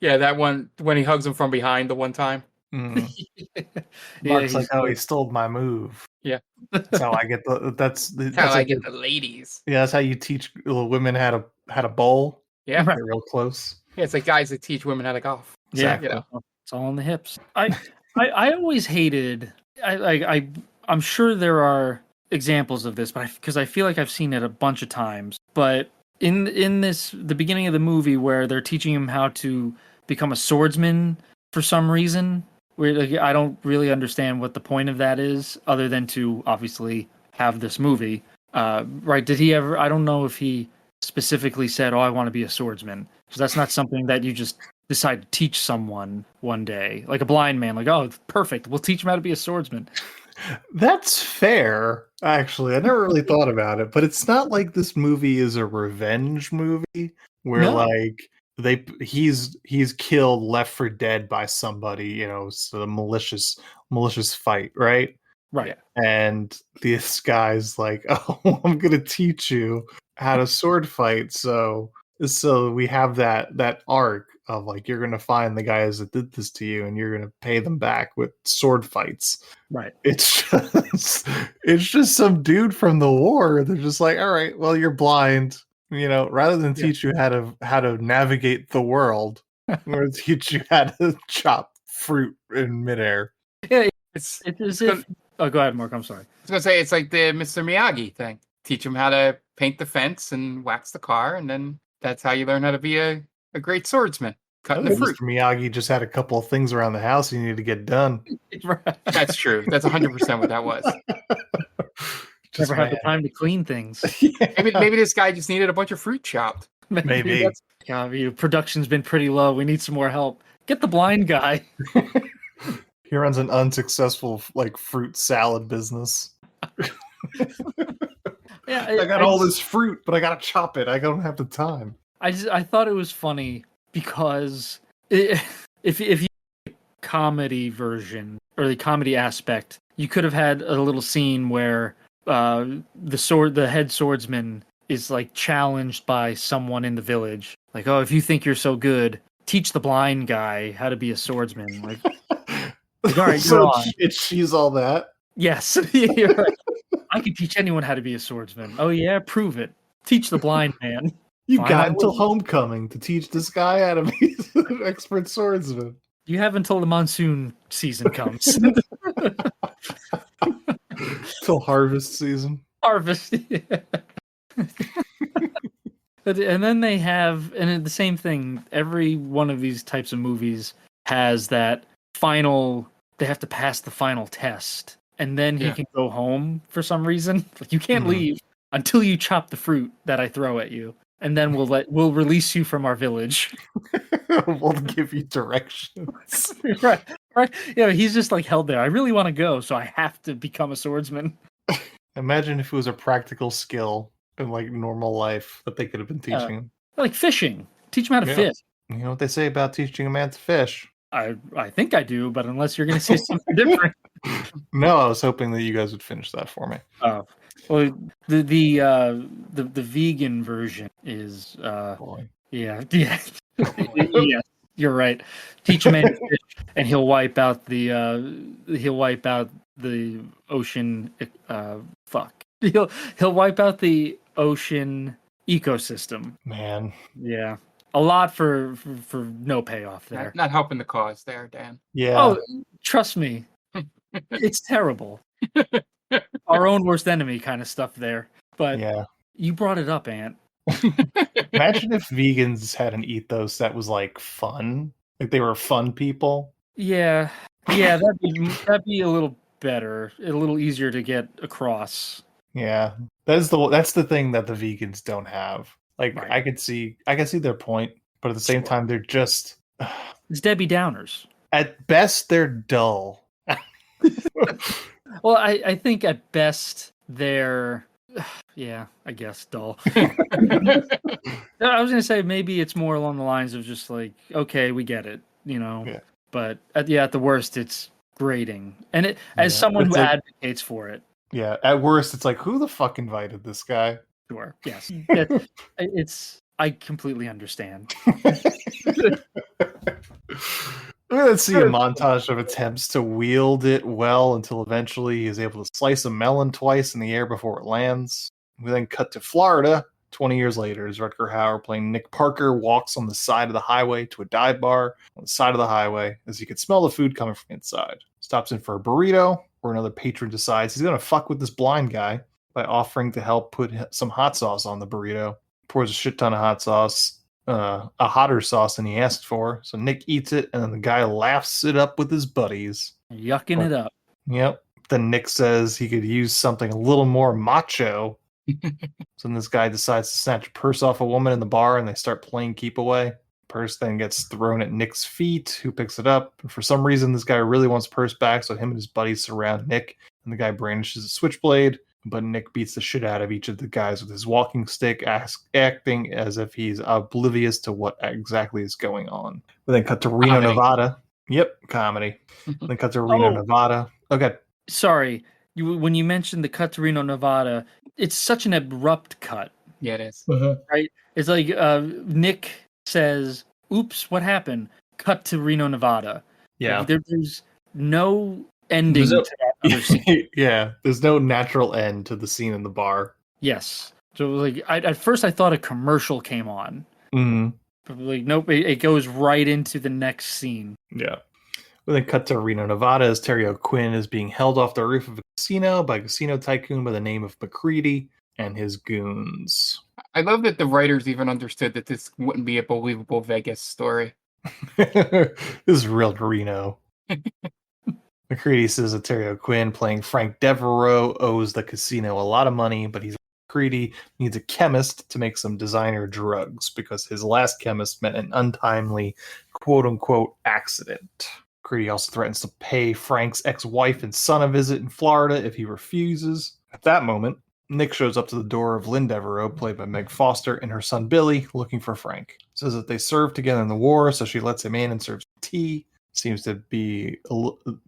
Yeah, that one when he hugs him from behind the one time. Mark's like, oh, he stole my move. Yeah, that's how I get that's how I get the ladies. Yeah, that's how you teach women how to bowl. Yeah, they're real close. Yeah, it's like guys that teach women how to golf. Exactly. It's all on the hips. I always hated. I'm sure there are examples of this, but because I feel like I've seen it a bunch of times. But in the beginning of the movie where they're teaching him how to become a swordsman for some reason, where I don't really understand what the point of that is, other than to obviously have this movie. Right? Did he ever? I don't know if he specifically said, "Oh, I want to be a swordsman," because that's not something that you just decide to teach someone one day, like a blind man. Like, oh, perfect, we'll teach him how to be a swordsman. That's fair. Actually, I never really thought about it, but it's not like this movie is a revenge movie where he's killed, left for dead by somebody. It's a malicious fight, right? Right. And this guy's like, oh, I'm gonna teach you how to sword fight. So we have that arc of like, you're gonna find the guys that did this to you and you're gonna pay them back with sword fights. Right. It's just some dude from the war. They're just like, all right, well, you're blind. Rather than teach you how to navigate the world, we're gonna teach you how to chop fruit in midair. Yeah, it's as if. Oh, go ahead, Mark. I'm sorry. I was gonna say it's like the Mr. Miyagi thing. Teach him how to paint the fence and wax the car, and then that's how you learn how to be a great swordsman. Cutting the fruit. Mr. Miyagi just had a couple of things around the house he needed to get done. That's true. That's 100% what that was. Never had the time to clean things. Maybe this guy just needed a bunch of fruit chopped. Maybe. Production's been pretty low. We need some more help. Get the blind guy. He runs an unsuccessful fruit salad business. I got all this fruit, but I gotta chop it. I don't have the time. I thought it was funny because if you comedy version or the comedy aspect, you could have had a little scene where the head swordsman is challenged by someone in the village, like, oh, if you think you're so good, teach the blind guy how to be a swordsman. All right, so she's all that. Yes, you're right. I can teach anyone how to be a swordsman. Oh yeah, prove it. Teach the blind man. You've got until homecoming to teach this guy how to be an expert swordsman. You have until the monsoon season comes. Till harvest season. Harvest. Yeah. And then they have, and the same thing, every one of these types of movies has that final, they have to pass the final test. And then he can go home for some reason. You can't leave until you chop the fruit that I throw at you. And then we'll release you from our village. We'll give you directions. Right. Yeah, he's just held there. I really want to go, so I have to become a swordsman. Imagine if it was a practical skill in normal life that they could have been teaching him. Like fishing. Teach him how to fish. You know what they say about teaching a man to fish? I think I do, but unless you're going to say something different. No, I was hoping that you guys would finish that for me. Oh, well, the vegan version is Boy. yeah. Yeah, you're right. Teach a man to fish, and he'll wipe out the ocean. Fuck. He'll wipe out the ocean ecosystem. Man. Yeah, a lot for no payoff there. Not helping the cause there, Dan. Yeah. Oh, trust me, it's terrible. Our own worst enemy kind of stuff there. But yeah. you brought it up, Ant. Imagine if vegans had an ethos that was like fun. Like they were fun people. Yeah, that'd be a little better, a little easier to get across. Yeah. That's the thing that the vegans don't have. Like Right. I could see their point, but at the same time they're just It's Debbie Downers. at best they're dull. Well, I think at best they're, yeah, I guess dull. I was gonna say maybe it's more along the lines of just like, okay, we get it, you know. Yeah. But at the worst, it's grating, and as someone who advocates for it. Yeah, at worst, it's like, who the fuck invited this guy? Sure. Yes. I completely understand. Let's see a montage of attempts to wield it well until eventually he is able to slice a melon twice in the air before it lands. We then cut to Florida 20 years later as Rutger Hauer playing Nick Parker walks on the side of the highway to a dive bar on the side of the highway as he could smell the food coming from inside. Stops in for a burrito where another patron decides he's going to fuck with this blind guy by offering to help put some hot sauce on the burrito. Pours a shit ton of hot sauce, a hotter sauce than he asked for. So Nick eats it, and then the guy laughs it up with his buddies. Yucking it up. Yep. Then Nick says he could use something a little more macho. So then this guy decides to snatch a purse off a woman in the bar, and they start playing keep away. Purse then gets thrown at Nick's feet, who picks it up. And for some reason, this guy really wants purse back, so him and his buddies surround Nick, and the guy brandishes a switchblade. But Nick beats the shit out of each of the guys with his walking stick, acting as if he's oblivious to what exactly is going on. We then cut to Reno, Nevada. Yep, comedy. Then cut to Reno, Nevada. Okay. Sorry, when you mentioned the cut to Reno, Nevada, it's such an abrupt cut. Yeah, it is. Right? It's like Nick says, "Oops, what happened?" Cut to Reno, Nevada. Yeah. Like, there's no ending to that other scene. Yeah, there's no natural end to the scene in the bar. Yes. So it was like at first I thought a commercial came on. Mm-hmm. But like nope, it goes right into the next scene. Yeah. We then cut to Reno, Nevada as Terry O'Quinn is being held off the roof of a casino by a casino tycoon by the name of McCready and his goons. I love that the writers even understood that this wouldn't be a believable Vegas story. This is real Reno. McCready says that Terry O'Quinn, playing Frank Devereaux, owes the casino a lot of money, but McCready needs a chemist to make some designer drugs because his last chemist met an untimely quote-unquote accident. McCready also threatens to pay Frank's ex-wife and son a visit in Florida if he refuses. At that moment, Nick shows up to the door of Lynn Devereaux, played by Meg Foster, and her son Billy, looking for Frank. Says that they served together in the war, so she lets him in and serves tea.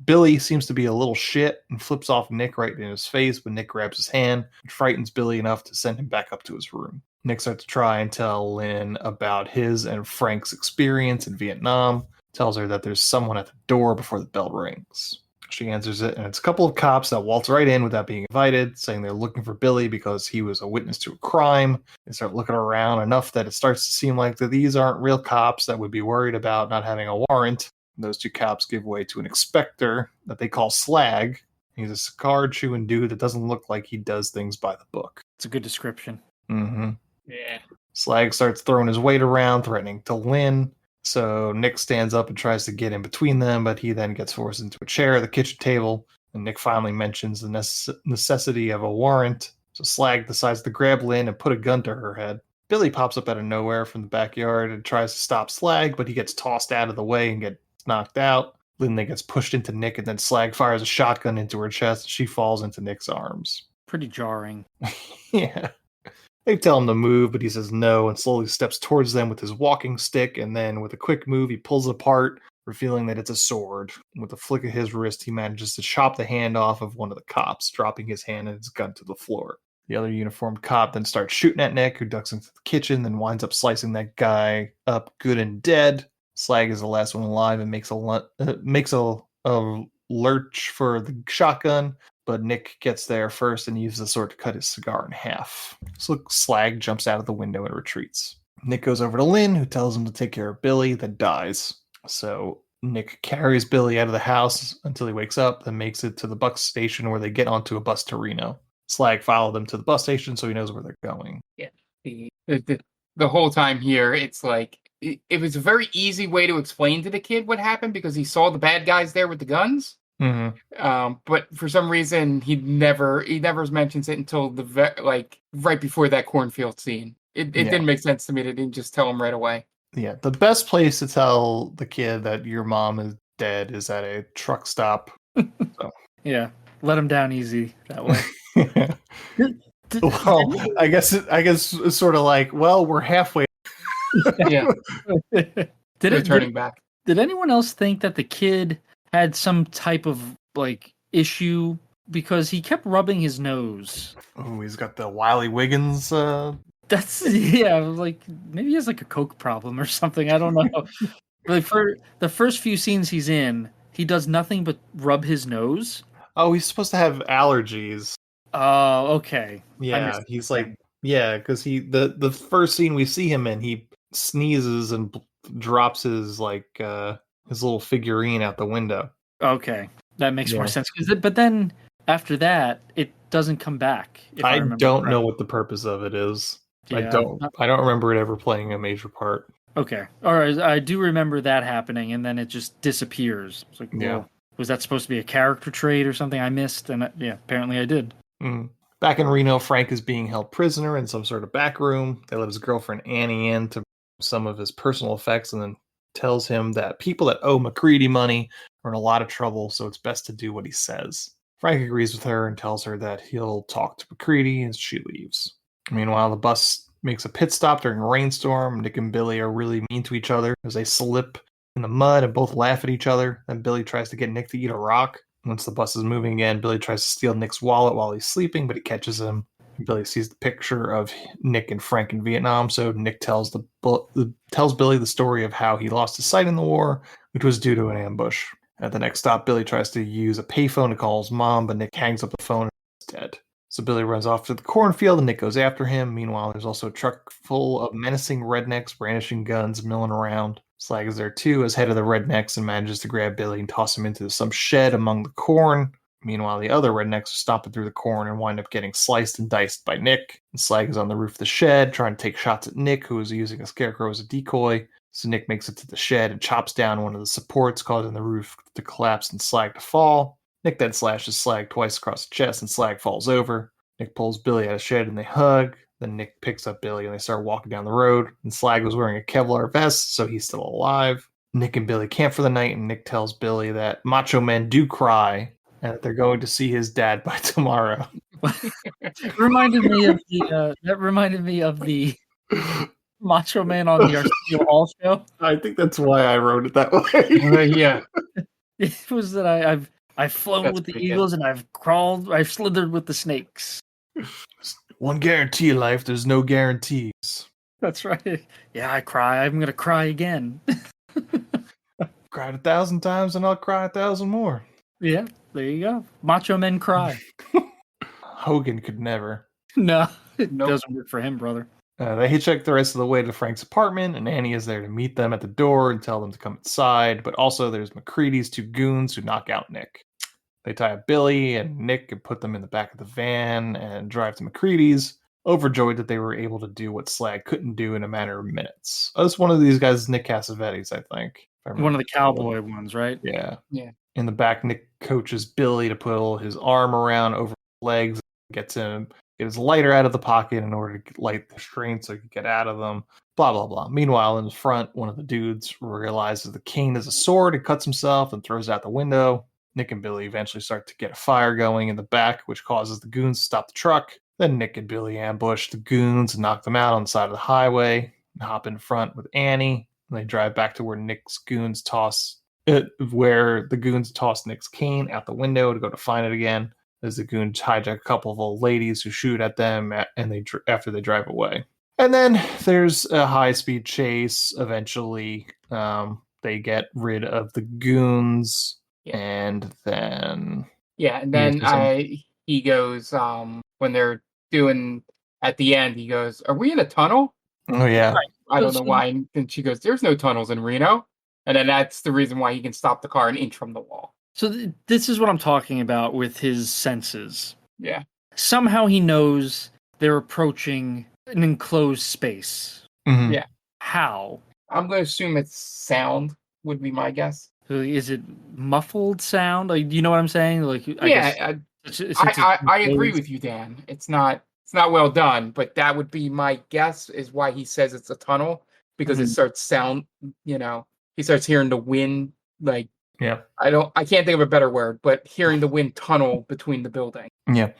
Billy seems to be a little shit and flips off Nick right in his face, but Nick grabs his hand and frightens Billy enough to send him back up to his room. Nick starts to try and tell Lynn about his and Frank's experience in Vietnam, tells her that there's someone at the door before the bell rings. She answers it, and it's a couple of cops that waltz right in without being invited, saying they're looking for Billy because he was a witness to a crime. They start looking around enough that it starts to seem like that these aren't real cops that would be worried about not having a warrant. Those two cops give way to an inspector that they call Slag. He's a cigar-chewing dude that doesn't look like he does things by the book. It's a good description. Mm-hmm. Yeah. Slag starts throwing his weight around, threatening to Lynn. So Nick stands up and tries to get in between them, but he then gets forced into a chair at the kitchen table. And Nick finally mentions the necessity of a warrant. So Slag decides to grab Lynn and put a gun to her head. Billy pops up out of nowhere from the backyard and tries to stop Slag, but he gets tossed out of the way and gets knocked out. Lynn then gets pushed into Nick, and then Slag fires a shotgun into her chest. She falls into Nick's arms. Pretty jarring. Yeah. They tell him to move, but he says no and slowly steps towards them with his walking stick, and then with a quick move, he pulls it apart, revealing that it's a sword. With a flick of his wrist, he manages to chop the hand off of one of the cops, dropping his hand and his gun to the floor. The other uniformed cop then starts shooting at Nick, who ducks into the kitchen, then winds up slicing that guy up good and dead. Slag is the last one alive and makes a lurch for the shotgun, but Nick gets there first and uses the sword to cut his cigar in half. So Slag jumps out of the window and retreats. Nick goes over to Lynn, who tells him to take care of Billy, then dies. So Nick carries Billy out of the house until he wakes up, then makes it to the bus station where they get onto a bus to Reno. Slag followed them to the bus station so he knows where they're going. Yeah. The whole time here, it's like, it was a very easy way to explain to the kid what happened because he saw the bad guys there with the guns. Mm-hmm. But for some reason, he never mentions it until right before that cornfield scene. It didn't make sense to me. They didn't just tell him right away. Yeah, the best place to tell the kid that your mom is dead is at a truck stop. So. Yeah, let him down easy that way. Well, I guess it's sort of like, well, we're halfway. Yeah. Turning back. Did anyone else think that the kid had some type of like issue because he kept rubbing his nose? Oh, he's got the Wiley Wiggins. That's like maybe he has like a coke problem or something. I don't know. Like for the first few scenes he's in, he does nothing but rub his nose. Oh, he's supposed to have allergies. Oh, okay. Yeah, he's like, because the first scene we see him in, he sneezes and drops his his little figurine out the window. Okay, that makes more sense. But then after that, it doesn't come back. I don't know what the purpose of it is. Yeah. I don't remember it ever playing a major part. Okay, all right. I do remember that happening, and then it just disappears. It's like, well, was that supposed to be a character trait or something I missed? And apparently I did. Mm. Back in Reno, Frank is being held prisoner in some sort of back room. They let his girlfriend Annie in to some of his personal effects, and then tells him that people that owe McCready money are in a lot of trouble, so it's best to do what he says. Frank agrees with her and tells her that he'll talk to McCready as she leaves. Meanwhile, the bus makes a pit stop during a rainstorm. Nick and Billy are really mean to each other as they slip in the mud and both laugh at each other. Then Billy tries to get Nick to eat a rock. Once the bus is moving again, Billy tries to steal Nick's wallet while he's sleeping, but he catches him. Billy sees the picture of Nick and Frank in Vietnam, so Nick tells Billy the story of how he lost his sight in the war, which was due to an ambush. At the next stop, Billy tries to use a payphone to call his mom, but Nick hangs up the phone and is dead. So Billy runs off to the cornfield and Nick goes after him. Meanwhile, there's also a truck full of menacing rednecks brandishing guns milling around. Slag is there too as head of the rednecks and manages to grab Billy and toss him into some shed among the corn. Meanwhile, the other rednecks are stomping through the corn and wind up getting sliced and diced by Nick. And Slag is on the roof of the shed trying to take shots at Nick, who is using a scarecrow as a decoy. So Nick makes it to the shed and chops down one of the supports, causing the roof to collapse and Slag to fall. Nick then slashes Slag twice across the chest and Slag falls over. Nick pulls Billy out of the shed and they hug. Then Nick picks up Billy and they start walking down the road. And Slag was wearing a Kevlar vest, so he's still alive. Nick and Billy camp for the night, and Nick tells Billy that macho men do cry and that they're going to see his dad by tomorrow. That reminded me of the Macho Man on the Arsenio Hall show. I think that's why I wrote it that way. Yeah. It was that I've flown with the eagles and I've slithered with the snakes. One guarantee in life, there's no guarantees. That's right. Yeah, I cry. I'm going to cry again. Cried 1,000 times and I'll cry 1,000 more. Yeah, there you go. Macho men cry. Hogan could never. No, it doesn't work for him, brother. They hitchhike the rest of the way to Frank's apartment, and Annie is there to meet them at the door and tell them to come inside. But also there's McCready's two goons who knock out Nick. They tie up Billy and Nick and put them in the back of the van and drive to McCready's, overjoyed that they were able to do what Slag couldn't do in a matter of minutes. Oh, it's one of these guys, Nick Cassavetes, I think. One of the cowboy ones, right? Yeah. Yeah. In the back, Nick coaches Billy to pull his arm around over his legs, gets him, get his lighter out of the pocket in order to light the restraints so he can get out of them. Blah, blah, blah. Meanwhile, in the front, one of the dudes realizes the cane is a sword and cuts himself and throws it out the window. Nick and Billy eventually start to get a fire going in the back, which causes the goons to stop the truck. Then Nick and Billy ambush the goons and knock them out on the side of the highway and hop in front with Annie. And they drive back to where Nick's goons toss where the goons toss Nick's cane out the window to go to find it again. As the goons hijack a couple of old ladies who shoot at them, and after they drive away. And then there's a high-speed chase. Eventually, they get rid of the goons, and then and then he goes when they're doing at the end. He goes, "Are we in a tunnel?" Oh yeah, Right. I don't know why. And she goes, "There's no tunnels in Reno," and then that's the reason why he can stop the car an inch from the wall. So this is what I'm talking about with his senses. Yeah. Somehow he knows they're approaching an enclosed space. Mhm. Yeah. How? I'm going to assume it's sound would be my guess. Is it muffled sound? Like, you know what I'm saying? Like, I agree with you, Dan. It's not well done, but that would be my guess. Is why he says it's a tunnel because it starts sound. He starts hearing the wind. Like, yeah. I can't think of a better word, but hearing the wind tunnel between the building. Yeah.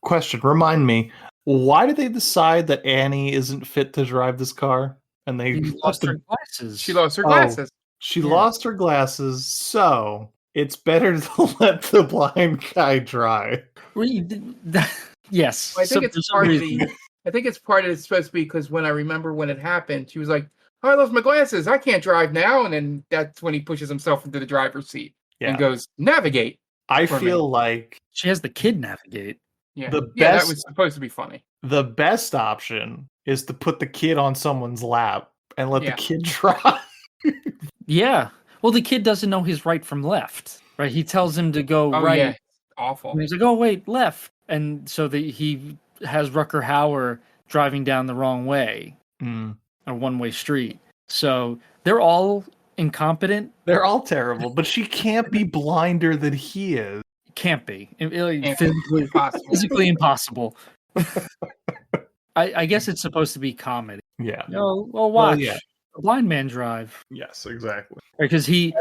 Question. Remind me, why did they decide that Annie isn't fit to drive this car? And they lost her glasses. She lost her glasses. She lost her glasses, so it's better to let the blind guy drive. Yes. I think it's part of the. I think it's part of it's supposed to be because when I remember when it happened, she was like, "Oh, I lost my glasses. I can't drive now." And then that's when he pushes himself into the driver's seat and goes, "Navigate." I feel like she has the kid navigate. Yeah, that was supposed to be funny. The best option is to put the kid on someone's lap and let the kid drive. Yeah. Well, the kid doesn't know his right from left, right? He tells him to go right. Yeah. Awful. And he's like, "Oh, wait, left." And so he has Rutger Hauer driving down the wrong way, a one-way street. So they're all incompetent. They're all terrible, but she can't be blinder than he is. Can't be. Physically impossible. I guess it's supposed to be comedy. Yeah. Well, watch. A blind man drive. Yes, exactly. Because they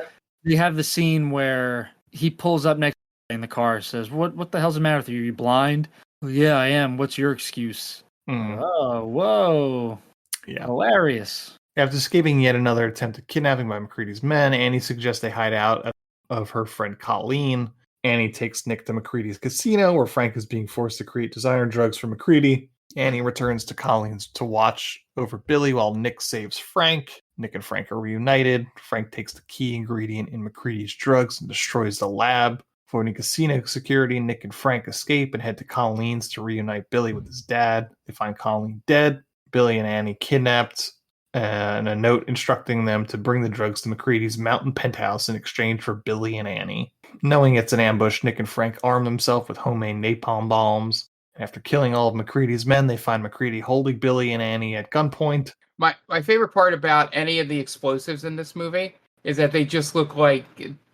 have the scene where he pulls up next in the car, says, What the hell's the matter with you? Are you blind? Well, yeah, I am. What's your excuse? Oh, whoa. Yeah. Hilarious. After escaping yet another attempted kidnapping by McCready's men, Annie suggests they hide out of her friend Colleen. Annie takes Nick to McCready's casino, where Frank is being forced to create designer drugs for McCready. Annie returns to Colleen's to watch over Billy while Nick saves Frank. Nick and Frank are reunited. Frank takes the key ingredient in McCready's drugs and destroys the lab. Avoiding casino security, Nick and Frank escape and head to Colleen's to reunite Billy with his dad. They find Colleen dead, Billy and Annie kidnapped, and a note instructing them to bring the drugs to McCready's mountain penthouse in exchange for Billy and Annie. Knowing it's an ambush, Nick and Frank arm themselves with homemade napalm bombs. After killing all of McCready's men, they find McCready holding Billy and Annie at gunpoint. My favorite part about any of the explosives in this movie is that they just look like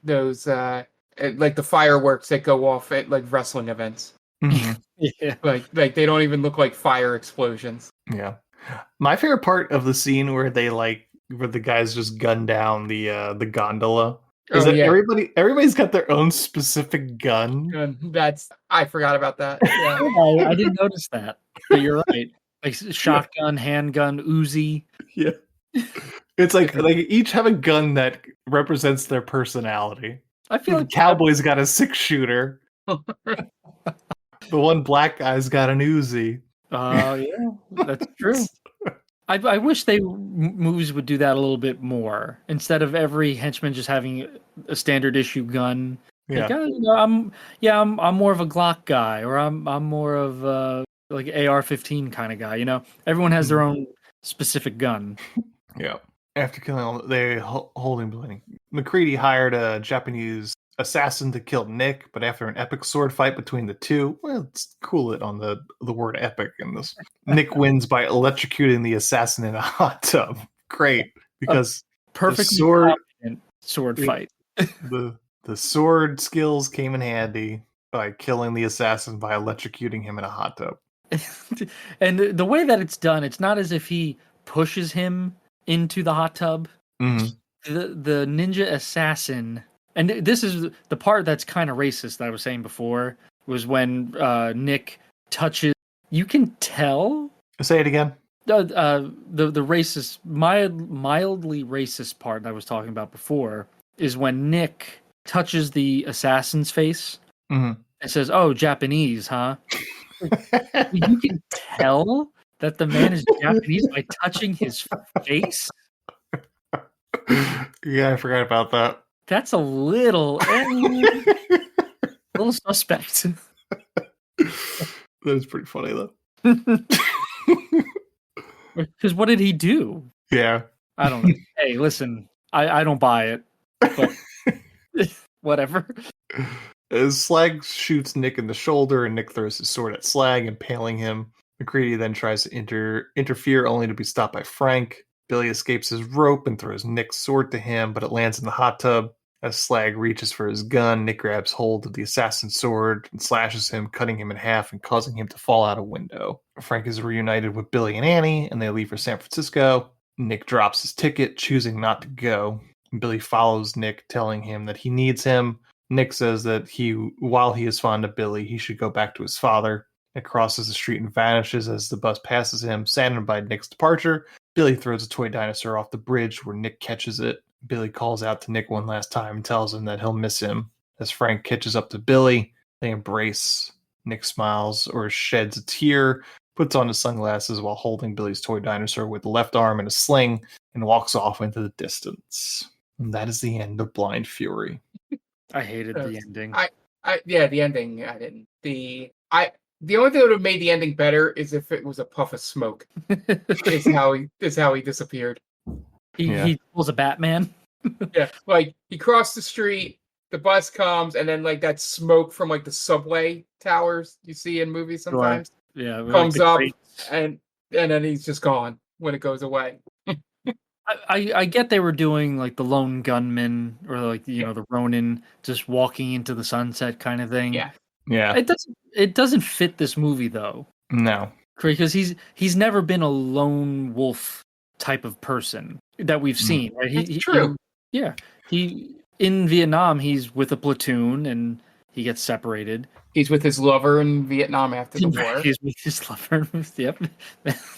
those, like the fireworks that go off at like wrestling events. Mm-hmm. Yeah. Like they don't even look like fire explosions. Yeah. My favorite part of the scene where the guys just gun down the gondola is that everybody's got their own specific gun. I forgot about that. Yeah. I didn't notice that, but you're right. Like shotgun, handgun, Uzi. Yeah. It's like each have a gun that represents their personality. I feel like the cowboy's got a 6-shooter. The one black guy's got an Uzi. Yeah, that's true. I wish movies would do that a little bit more instead of every henchman just having a standard issue gun. Yeah, like, I'm more of a Glock guy, or I'm more of like AR-15 kind of guy. You know, everyone has their own specific gun. Yeah. After killing all, they holding Billy. McCready hired a Japanese assassin to kill Nick, but after an epic sword fight between the two, well, let's cool it on the word epic in this. Nick wins by electrocuting the assassin in a hot tub. Great, because perfect sword fight. The sword skills came in handy by killing the assassin by electrocuting him in a hot tub. And the way that it's done, it's not as if he pushes him into the hot tub. Mm-hmm. The ninja assassin, and this is the part that's kind of racist that I was saying before, was when Nick touches. You can tell. Say it again. The racist, mildly racist part that I was talking about before is when Nick touches the assassin's face Mhm. and says, "Oh, Japanese, huh?" You can tell that the man is Japanese by touching his face. Yeah, I forgot about that. That's a little suspect. That is pretty funny though. Because what did he do? Yeah. I don't know. Hey, listen, I don't buy it, but whatever. Slag shoots Nick in the shoulder, and Nick throws his sword at Slag, impaling him. McCready then tries to interfere, only to be stopped by Frank. Billy escapes his rope and throws Nick's sword to him, but it lands in the hot tub. As Slag reaches for his gun, Nick grabs hold of the assassin's sword and slashes him, cutting him in half and causing him to fall out a window. Frank is reunited with Billy and Annie, and they leave for San Francisco. Nick drops his ticket, choosing not to go. Billy follows Nick, telling him that he needs him. Nick says that while he is fond of Billy, he should go back to his father. It crosses the street and vanishes as the bus passes him. Saddened by Nick's departure, Billy throws a toy dinosaur off the bridge where Nick catches it. Billy calls out to Nick one last time and tells him that he'll miss him. As Frank catches up to Billy, they embrace. Nick smiles or sheds a tear, puts on his sunglasses while holding Billy's toy dinosaur with the left arm in a sling, and walks off into the distance. And that is the end of Blind Fury. I hated the ending. The ending I didn't. The only thing that would have made the ending better is if it was a puff of smoke. is how he disappeared. He pulls a Batman. Yeah, like he crossed the street, the bus comes, and then like that smoke from like the subway towers you see in movies sometimes. Right. Yeah, comes like up crates. and then he's just gone when it goes away. I get they were doing like the lone gunman or like the Ronin just walking into the sunset kind of thing. Yeah. It doesn't fit this movie though. No. Because he's never been a lone wolf type of person that we've seen, right? That's true. He in Vietnam he's with a platoon and he gets separated. He's with his lover in Vietnam after the war. He's with his lover. Yep.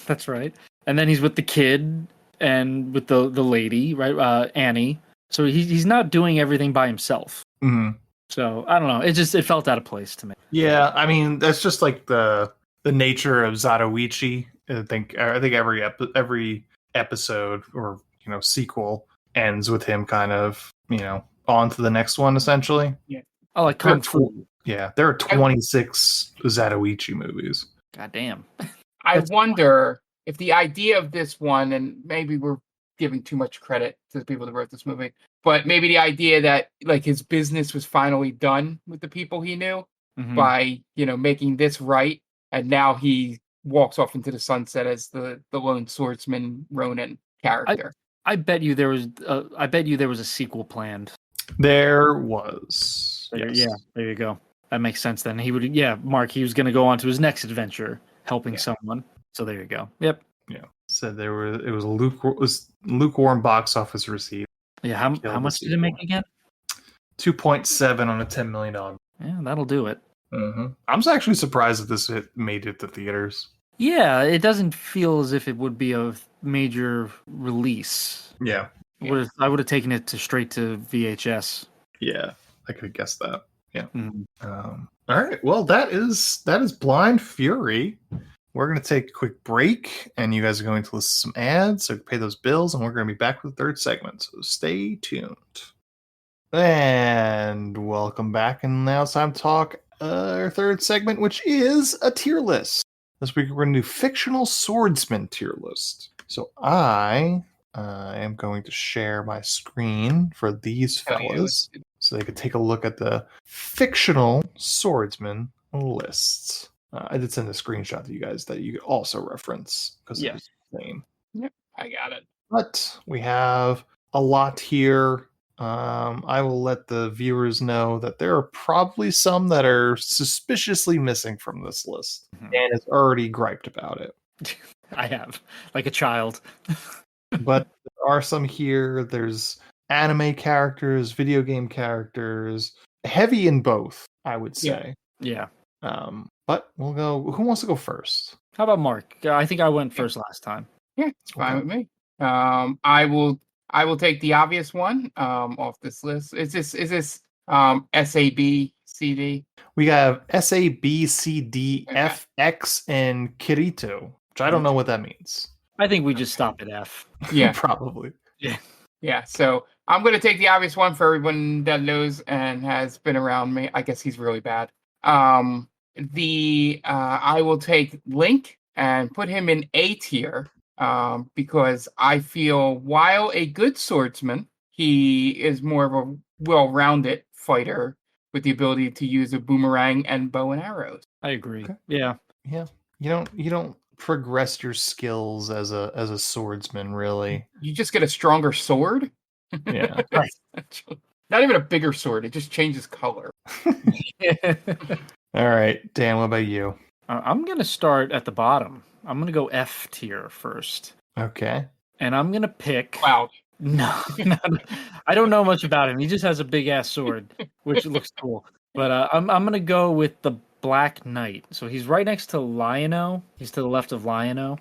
That's right. And then he's with the kid and with the lady, right? Annie. So he's not doing everything by himself. Mm-hmm. So I don't know. It felt out of place to me. Yeah, I mean that's just like the nature of Zatoichi. I think every episode or sequel ends with him kind of on to the next one essentially. Yeah. Oh, like Kung Fu. Yeah, there are 26 Zatoichi movies. God damn. I wonder if the idea of this one, and maybe we're giving too much credit to the people that wrote this movie, but maybe the idea that like his business was finally done with the people he knew by making this right, and now he walks off into the sunset as the lone swordsman Ronin character. I bet you there was a sequel planned. There was. Yes. Yeah, there you go. That makes sense then. He would Mark, he was going to go on to his next adventure helping someone. So there you go. Yep. Yeah. So it was lukewarm box office receipt. Yeah, how much did it make again? 2.7 on a $10 million. Yeah, that'll do it. Mm-hmm. I'm actually surprised that this made it to theaters. Yeah, it doesn't feel as if it would be a major release. Yeah. I would have taken it straight to VHS. Yeah, I could have guessed that. Yeah. Mm-hmm. All right. Well, that is Blind Fury. We're going to take a quick break, and you guys are going to listen to some ads, so pay those bills, and we're going to be back with the third segment. So stay tuned. And welcome back, and now it's time to talk our third segment, which is a tier list. This week we're going to do Fictional Swordsmen tier list. So I am going to share my screen for these fellas so they can take a look at the Fictional Swordsman lists. I did send a screenshot to you guys that you could also reference because it was the same. Yep, I got it. But we have a lot here. I will let the viewers know that there are probably some that are suspiciously missing from this list and has already griped about it. I have, like a child. But there are some here. There's anime characters, video game characters, heavy in both, I would say. Yeah. But we'll go. Who wants to go first? How about Mark? I think I went first last time. Yeah, it's fine with me. I I will take the obvious one off this list. Is this SABCD? We have SABCD, Okay. FX, and Kirito, which I don't know what that means. I think we just stop at F. Yeah. Probably. Yeah. Yeah, so I'm going to take the obvious one for everyone that knows and has been around me. I guess he's really bad. I will take Link and put him in A tier because I feel while a good swordsman, he is more of a well-rounded fighter with the ability to use a boomerang and bow and arrows. I agree. Okay. Yeah. Yeah. You don't progress your skills as a swordsman, really. You just get a stronger sword. Yeah. Right. Not even a bigger sword. It just changes color. All right, Dan, what about you? I'm going to start at the bottom. I'm going to go F tier first. Okay. And I'm going to pick... Wow. No, I don't know much about him. He just has a big-ass sword, which looks cool. But I'm going to go with the Black Knight. So he's right next to Lion-O. He's to the left of Lion-O.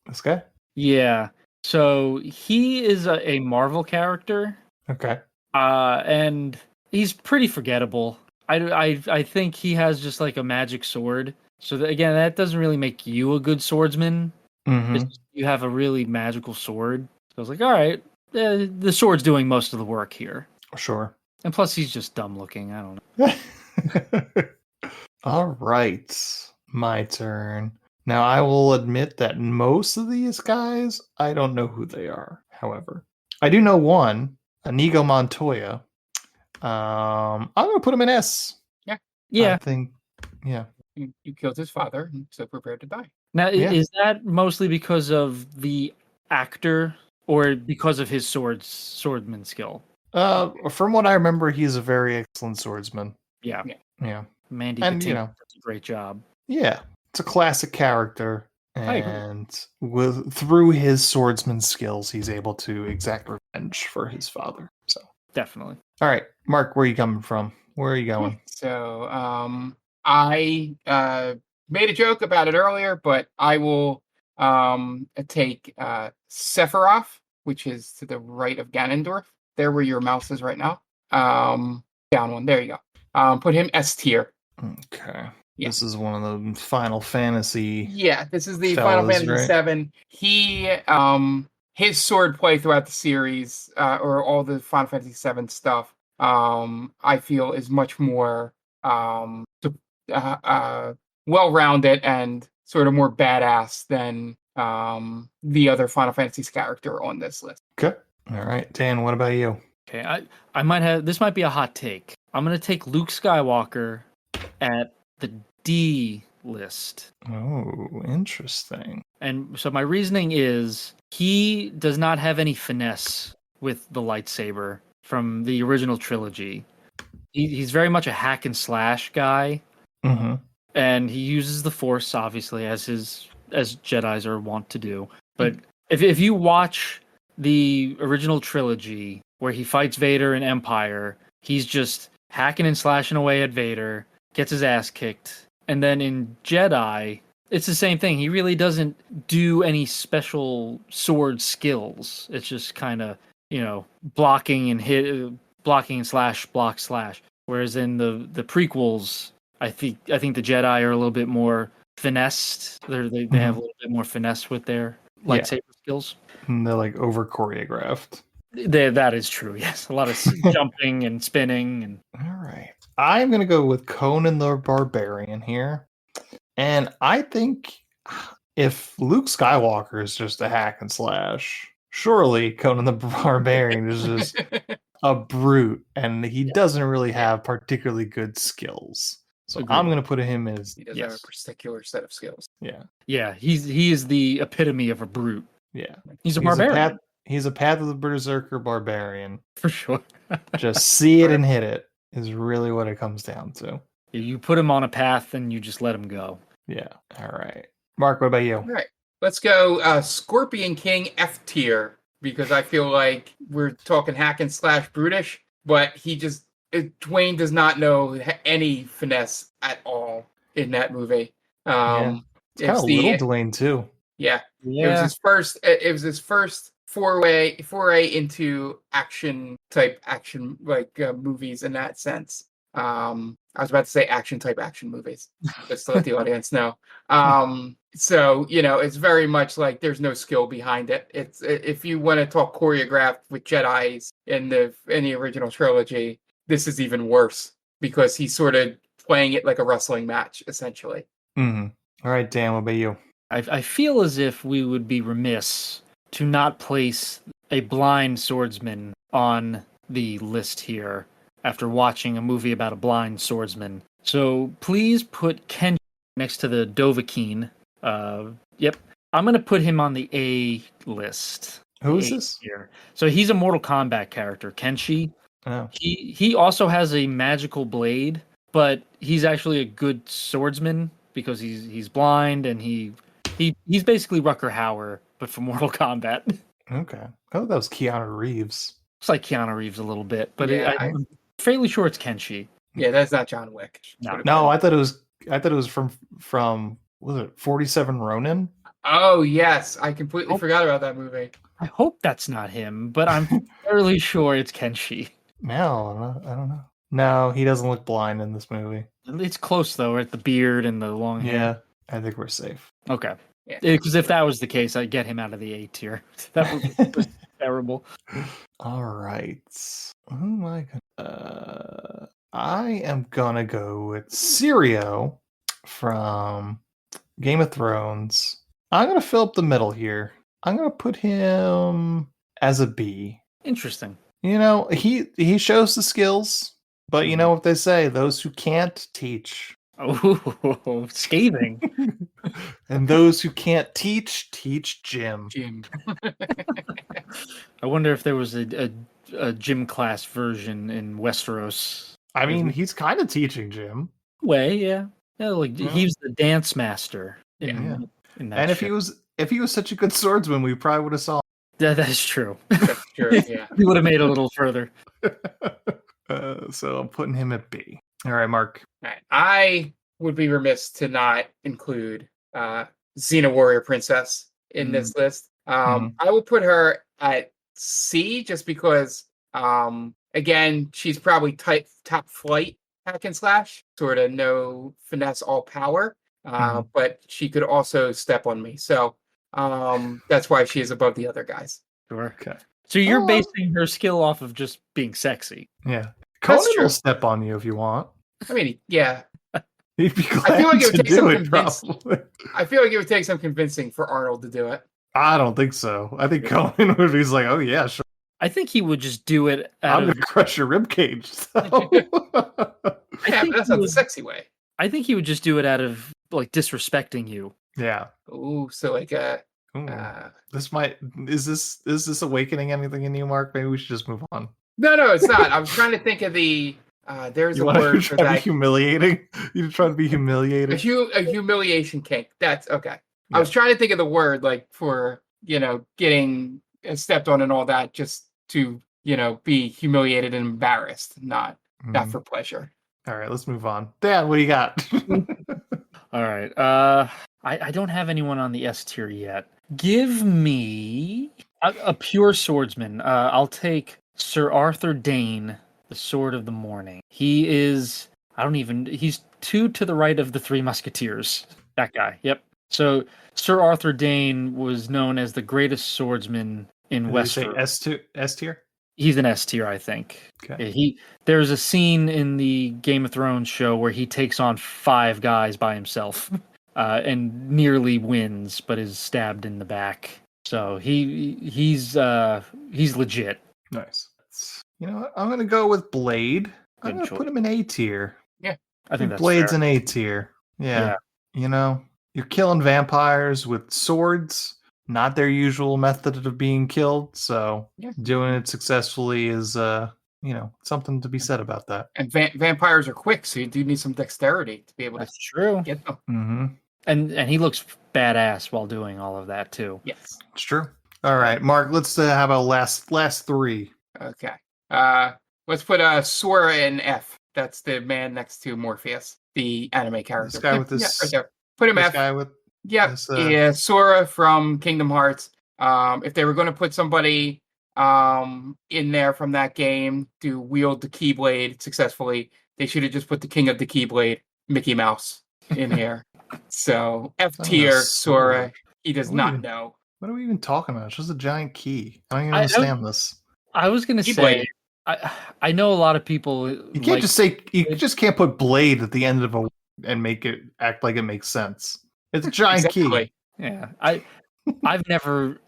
This guy? Yeah. So he is a Marvel character. Okay. And he's pretty forgettable. I think he has just like a magic sword. So again, that doesn't really make you a good swordsman. Mm-hmm. It's just you have a really magical sword. So I was like, all right, the sword's doing most of the work here. Sure. And plus, he's just dumb looking. I don't know. All right. My turn. Now, I will admit that most of these guys, I don't know who they are. However, I do know one, Inigo Montoya. I'm going to put him in S. Yeah. I think, yeah. You killed his father, and so prepared to die. Now, Yeah. is that mostly because of the actor or because of his swordsman skill? From what I remember, he's a very excellent swordsman. Yeah. Yeah. Mandy And, Patinkin you know, does a great job. Yeah. It's a classic character. I agree. And through his swordsman skills, he's able to exact revenge for his father. So, Definitely. all right, Mark, where are you coming from? Where are you going? So I made a joke about it earlier, but I will take Sephiroth, which is to the right of Ganondorf. There where your mouse is right now. Down one. There you go. Put him S tier. Okay. Yeah. This is one of the Final Fantasy. Yeah, this is the fellas, Final Fantasy right? VII. He his sword play throughout the series, or all the Final Fantasy VII stuff, I feel is much more well-rounded and sort of more badass than the other Final Fantasy's character on this list. Okay. All right, Dan, what about you? Okay, I might have this might be a hot take. I'm gonna take Luke Skywalker at the D list. Oh, interesting. And so my reasoning is he does not have any finesse with the lightsaber from the original trilogy. He's very much a hack and slash guy, Mm-hmm. and he uses the Force obviously as Jedis are wont to do. But if you watch the original trilogy where he fights Vader in Empire, he's just hacking and slashing away at Vader, gets his ass kicked. And then in Jedi, it's the same thing. He really doesn't do any special sword skills. It's just kind of, blocking and slash, block, slash. Whereas in the prequels, I think the Jedi are a little bit more finessed. They have a little bit more finesse with their lightsaber skills. And they're like over choreographed. That is true, yes. A lot of jumping and spinning. And All right. I'm going to go with Conan the Barbarian here. And I think if Luke Skywalker is just a hack and slash, surely Conan the Barbarian is just a brute. And he doesn't really have particularly good skills. So Agreed. I'm going to put him as, He does have a particular set of skills. yeah, he is the epitome of a brute. yeah. He's a barbarian. He's a Path of the Berserker barbarian. For sure. Just see it and hit it is really what it comes down to. You put him on a path and you just let him go. Yeah. All right. Mark, what about you? All right. Let's go Scorpion King F tier, because I feel like we're talking hack and slash brutish, but Dwayne does not know any finesse at all in that movie. It's kind of little Dwayne too. Yeah. Yeah. It was his first foray into action movies in that sense. I was about to say action movies, just to let the audience know. So it's very much like there's no skill behind it. It's if you want to talk choreographed with Jedi's in the original trilogy, this is even worse because he's sort of playing it like a wrestling match essentially. Mm-hmm. All right, Dan, what about you? I feel as if we would be remiss to not place a blind swordsman on the list here after watching a movie about a blind swordsman. So please put Ken next to the Dovahkiin. Yep. I'm going to put him on the A list. Who is this? Here. So he's a Mortal Kombat character, Kenshi. Oh. He also has a magical blade, but he's actually a good swordsman because he's blind and he's basically Rutger Hauer, but for Mortal Kombat. Okay. I thought that was Keanu Reeves. It's like Keanu Reeves a little bit, but Yeah, I'm fairly sure it's Kenshi. Yeah, that's not John Wick. No, I thought it was from was it 47 Ronin? Oh yes, I completely forgot about that movie. I hope that's not him, but I'm fairly sure it's Kenshi. No, I don't know. No, he doesn't look blind in this movie. It's close though, right? The beard and the long hair. Yeah, I think we're safe. Okay. Yeah. Because if that was the case, I'd get him out of the A tier. That was terrible. All right. Oh my god. I am gonna go with Sirio from Game of Thrones. I'm gonna fill up the middle here. I'm gonna put him as a B. Interesting. He shows the skills, but you know what they say: those who can't teach. Oh, scathing. And those who can't teach Jim. I wonder if there was a gym class version in Westeros. I mean, he's kind of teaching Jim. Yeah. He was the dance master in that. And show. if he was such a good swordsman, we probably would have saw him. That's true. That's true. Yeah, He would have made it a little further. So I'm putting him at B. All right, Mark. All right. I would be remiss to not include Xena Warrior Princess in this list. I will put her at C just because, again, she's probably top flight hack and slash, sort of no finesse, all power. But she could also step on me. So that's why she is above the other guys. Sure. Okay. So you're basing her skill off of just being sexy. Yeah. Conan true. will step on you if you want. I mean, yeah. He'd be glad I feel like it to would take do some it, probably. I feel like it would take some convincing for Arnold to do it. I don't think so. I think Conan would be like, oh, yeah, sure. I think he would just do it I'm going to crush your ribcage. So. Yeah, but that's not the sexy way. I think he would just do it out of disrespecting you. Yeah. Ooh, so like is this awakening anything in you, Mark? Maybe we should just move on. No, it's not. I was trying to think of the there's a word for that. Humiliating? You're trying to be humiliated? A humiliation kink. That's okay. Yeah. I was trying to think of the word for getting stepped on and all that, just to be humiliated and embarrassed, not for pleasure. All right, let's move on. Dan, what do you got? All right. I don't have anyone on the S tier yet. Give me a pure swordsman. I'll take Sir Arthur Dane, the Sword of the Morning. He is, he's 2 to the right of the 3 Musketeers. That guy. Yep. So Sir Arthur Dane was known as the greatest swordsman in Westeros. Say S tier? He's an S tier, I think. Okay. There's a scene in the Game of Thrones show where he takes on 5 guys by himself and nearly wins, but is stabbed in the back. So he's legit. Nice. You know what? I'm gonna go with Blade. I'm Good gonna choice. put him in A tier. Yeah, I think that's Blade's fair. an A tier. Yeah. You're killing vampires with swords. Not their usual method of being killed, so doing it successfully is, something to be said about that. and vampires are quick, so you do need some dexterity to be able to That's true. get them. Mm-hmm. And he looks badass while doing all of that too. Yes. It's true. All right, Mark. Let's have a last 3. Okay. Let's put Sora in F. That's the man next to Morpheus, the anime character. This guy with this. right there. Put him This F. guy with. Yep. this, Yeah, Sora from Kingdom Hearts. If they were going to put somebody in there from that game to wield the Keyblade successfully, they should have just put the King of the Keyblade, Mickey Mouse, in here. So F Not a tier sword. Sora, he does What not even- know. What are we even talking about? It's just a giant key. I don't even I- understand this. I was gonna Keyblade. say, I know a lot of people. You can't just say you just can't put blade at the end of a and make it act like it makes sense. It's a giant key. Exactly. Yeah, I've never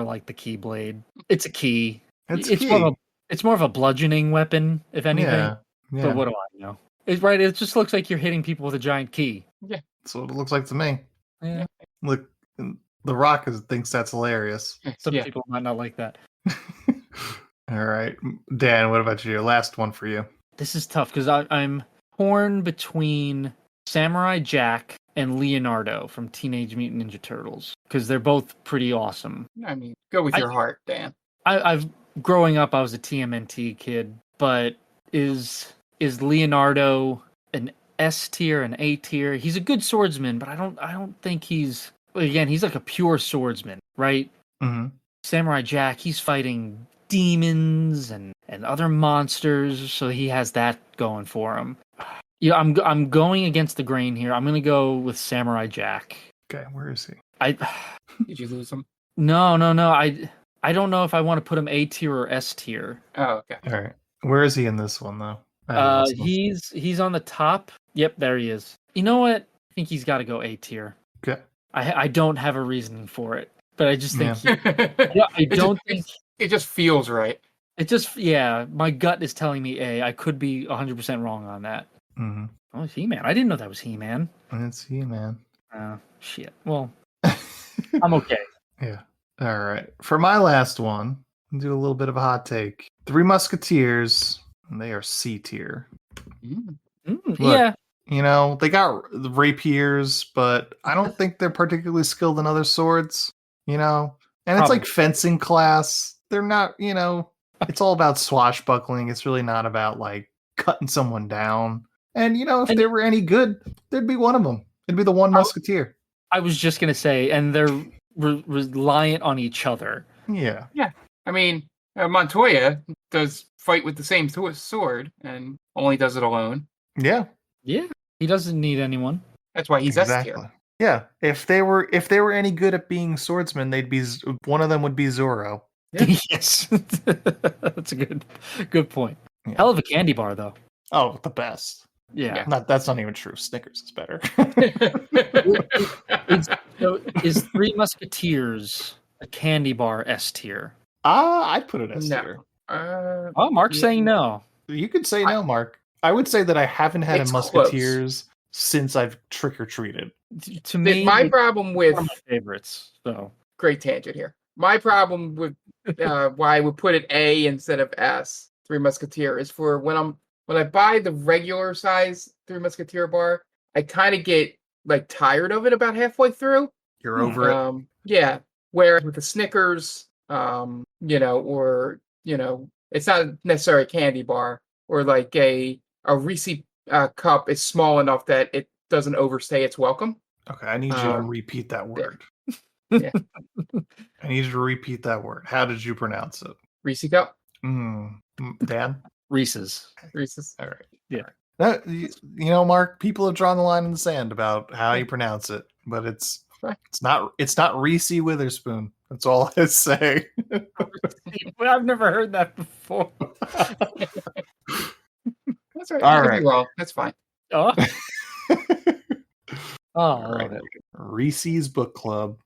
liked the Keyblade. It's a key. It's It's key. more of a bludgeoning weapon, if anything. Yeah. Yeah. But what do I know? It's right. It just looks like you're hitting people with a giant key. That's what it looks like to me. Yeah. Look, The Rock thinks that's hilarious. Some Yeah. people might not like that. All right, Dan. What about you? Your last one for you. This is tough because I'm torn between Samurai Jack and Leonardo from Teenage Mutant Ninja Turtles because they're both pretty awesome. I mean, go with your heart, Dan. I've growing up, I was a TMNT kid, but is Leonardo an S tier, an A tier? He's a good swordsman, but I don't think he's like a pure swordsman, right? Mm-hmm. Samurai Jack, he's fighting demons and other monsters, so he has that going for him. Yeah, I'm going against the grain here. I'm gonna go with Samurai Jack. Okay, where is he? Did you lose him? No. I don't know if I want to put him A tier or S tier. Oh, okay. All right, where is he in this one though? I lost him. He's on the top. Yep, there he is. You know what? I think he's got to go A tier. Okay. I don't have a reasoning for it, but I just think It just feels right. my gut is telling me A. I could be 100% wrong on that. Mm-hmm. Oh, it's He-Man. I didn't know that was He-Man. It's he, man. Shit. Well, I'm okay. Yeah. All right. For my last one, I'll do a little bit of a hot take. Three Musketeers, and they are C tier. Mm. Look, Yeah. You know, they got rapiers, but I don't think they're particularly skilled in other swords, you know? And it's like fencing class. They're not, you know, it's all about swashbuckling. It's really not about like cutting someone down. And, you know, if they were any good, there'd be one of them. It'd be the one Musketeer. I was just going to say, and they're reliant on each other. Yeah. Yeah. I mean, Montoya does fight with the same sword and only does it alone. Yeah. Yeah. He doesn't need anyone. That's why he's S tier. Yeah. If they were any good at being swordsmen, they'd be one of them would be Zorro. Yeah. Yes. That's a good point. Yeah. Hell of a candy bar though. Oh, the best. Yeah. That's not even true. Snickers is better. Is Three Musketeers a candy bar S tier? I'd put it S No. tier. Oh, Mark's saying no. You could say no, Mark. I would say that I haven't had a It's Musketeers since I've trick or treated. To me, My problem with one of my favorites. So great tangent here. My problem with why I would put it A instead of S, Three Musketeer, is for when I buy the regular size Three Musketeer bar, I kind of get like tired of it about halfway through. You're over it. Yeah. Whereas with the Snickers, you know, or you know, it's not necessarily a candy bar, or like a Reese cup is small enough that it doesn't overstay its welcome. Okay, I need you to repeat that word. Yeah. I need you to repeat that word. How did you pronounce it? Reese cup, Dan? Reese's. Reese's. All right. Yeah. No, you know, Mark, people have drawn the line in the sand about how you pronounce it, but it's not Reese Witherspoon. That's all I say. I've never heard that before. That's right. All You can right. be wrong. That's fine. Oh, All right. Reese's Book Club.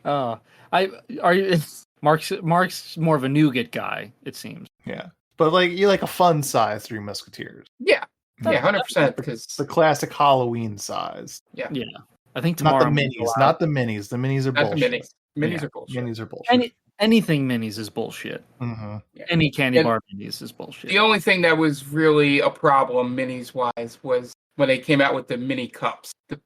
Oh, Mark's more of a nougat guy, it seems. Yeah. But like you like a fun size Three Musketeers. Yeah. Yeah, 100%. Because The classic Halloween size. Yeah, I think tomorrow. Not the minis. Not the minis. The minis are not the bullshit. minis. Minis are bullshit. Minis are bullshit. Anything minis is bullshit. Mm-hmm. Yeah. Any candy And bar minis is bullshit. The only thing that was really a problem minis wise was when they came out with the mini cups, the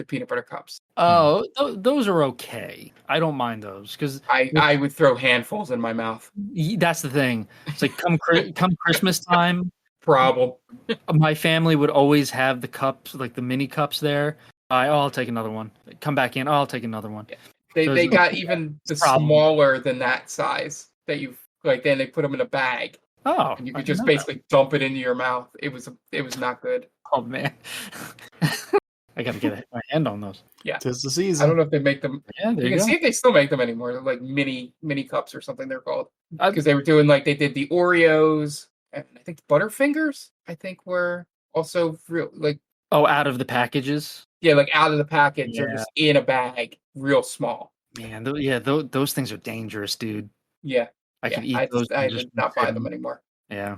peanut butter cups. Oh, those are okay. I don't mind those because I would throw handfuls in my mouth. that's the thing. It's like come Christmas time, Problem. my family would always have the cups, like the mini cups there. I'll take another one. Come back in. I'll take another one. They got even the smaller than that size that you like. Then they put them in a bag. Oh, And you could just basically dump it into your mouth. It was not good. Oh man, I gotta get my hand on those. Yeah, 'Tis the season. I don't know if they make them. Yeah, there You you can go. see if they still make them anymore. They're like mini cups or something. They're called because they were doing like they did the Oreos and I think Butterfingers. I think were also real like out of the packages. yeah, like out of the package or Yeah. just in a bag, real small. Man, those things are dangerous, dude. Yeah, I could eat I those. and did not buy them anymore. Yeah.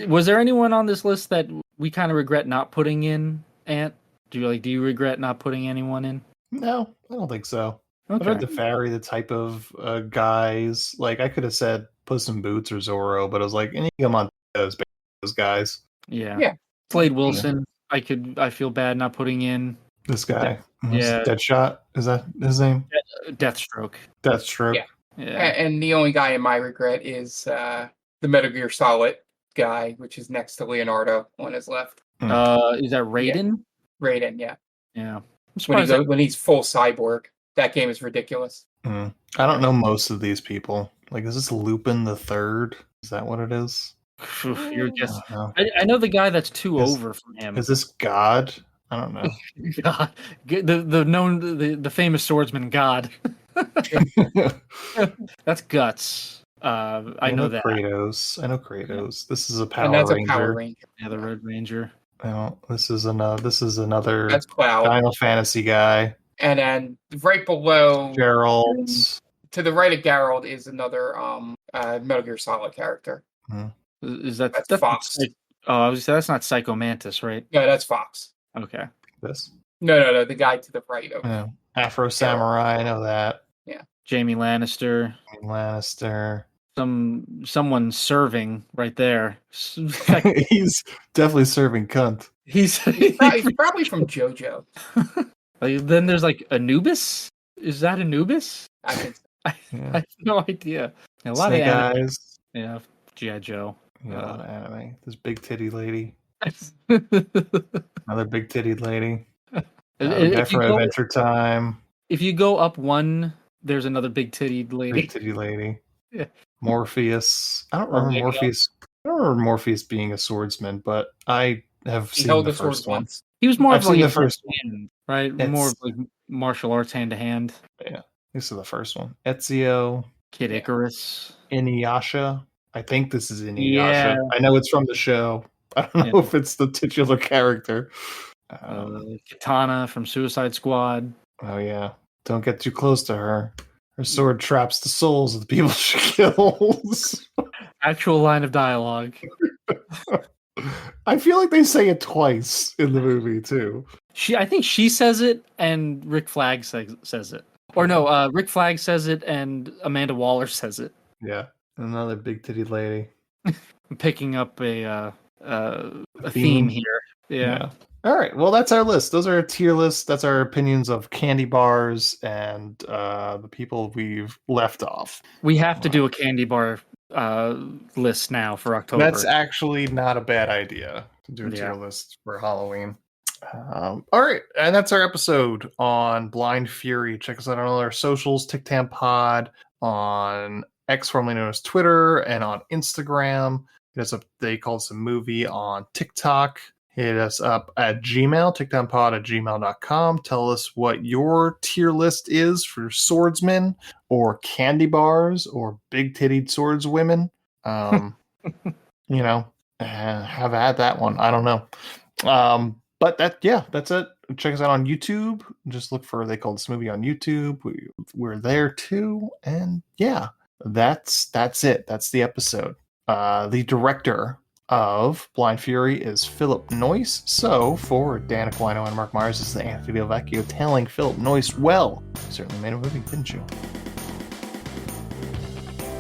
Was there anyone on this list that we kind of regret not putting in, Ant? Do you regret not putting anyone in? No, I don't think so. I Okay. tried to vary the type of guys. Like I could have said Puss in Boots or Zorro, but I was like, Inigo Montoya's those guys. Yeah. Yeah. Slade Wilson. I feel bad not putting in. This guy. Yeah. Deadshot. Is that his name? Deathstroke. Deathstroke. Yeah. Yeah. And the only guy in my regret is the Metal Gear Solid guy, which is next to Leonardo on his left. Is that Raiden? Raiden, yeah. Yeah. I'm surprised When he's full cyborg, that game is ridiculous. I don't know most of these people. Like, is this Lupin the Third? Is that what it is? You're just. I don't know. I know the guy that's over from him. Is this God? I don't know. God, the famous swordsman God. That's Guts. I know that. Kratos. I know Kratos. This is a Power And that's Ranger. a Power Ranger. Yeah, the Red Ranger. No, this is another That's Cloud. Final Fantasy guy. And then right below Gerald. to the right of Gerald is another Metal Gear Solid character. Is that That's Fox? I was that's not Psycho Mantis, right? No, that's Fox. Okay. This. No, the guy to the right of Yeah. Afro Samurai. I know that. Jamie Lannister. Lannister. Someone serving right there. He's definitely serving cunt. He's He's probably from JoJo. Then there's like Anubis. Is that Anubis? I think so. I have no idea. A lot Snake of anime. Eyes. Yeah, G.I. Joe. Yeah, a lot of anime. This big titty lady. Another big titty lady. Different Adventure Time. If you go up one, there's another big titty lady. Big titty lady. Yeah. Morpheus. I don't remember Morpheus. I don't remember Morpheus being a swordsman, but I have He seen held the the sword first one. once. He was more I've of like seen a the first hand, right? It's- More of like martial arts hand to hand. Yeah, this is the first one. Ezio, Kid Icarus. Inuyasha. I think this is Inuyasha. Yeah. I know it's from the show. I don't know if it's the titular character. Katana from Suicide Squad. Oh yeah, don't get too close to her. Her sword traps the souls of the people she kills. Actual line of dialogue. I feel like they say it twice in the movie too. I think she says it and Rick Flag says it. Or no, Rick Flag says it and Amanda Waller says it. Yeah, another big titty lady. I'm picking up a theme here. Yeah. All right. Well, that's our list. Those are our tier lists. That's our opinions of candy bars and the people we've left off. We have to do a candy bar list now for October. That's actually not a bad idea to do a tier list for Halloween. All right. And that's our episode on Blind Fury. Check us out on all our socials, TickTamPod, on X, formerly known as Twitter, and on Instagram. Hit us up. They call us a movie on TikTok. Hit us up at Gmail, tickdownpod@gmail.com. Tell us what your tier list is for swordsmen or candy bars or big-tittied swordswomen. Have at that one. I don't know. But that's it. Check us out on YouTube. Just look for They Called This Movie on YouTube. We're there too. And yeah, that's it. That's the episode. The director of Blind Fury is Philip Noyce. So for Dan Aquino and Mark Myers, this is Anthony Del Vecchio telling Philip Noyce, well, you certainly made a movie, didn't you?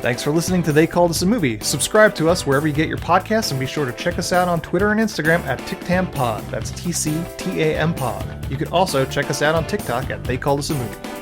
Thanks for listening to They Called Us a Movie. Subscribe to us wherever you get your podcasts, and be sure to check us out on Twitter and Instagram at TickTamPod. That's TCTAM Pod. You can also check us out on TikTok at They Called Us a Movie.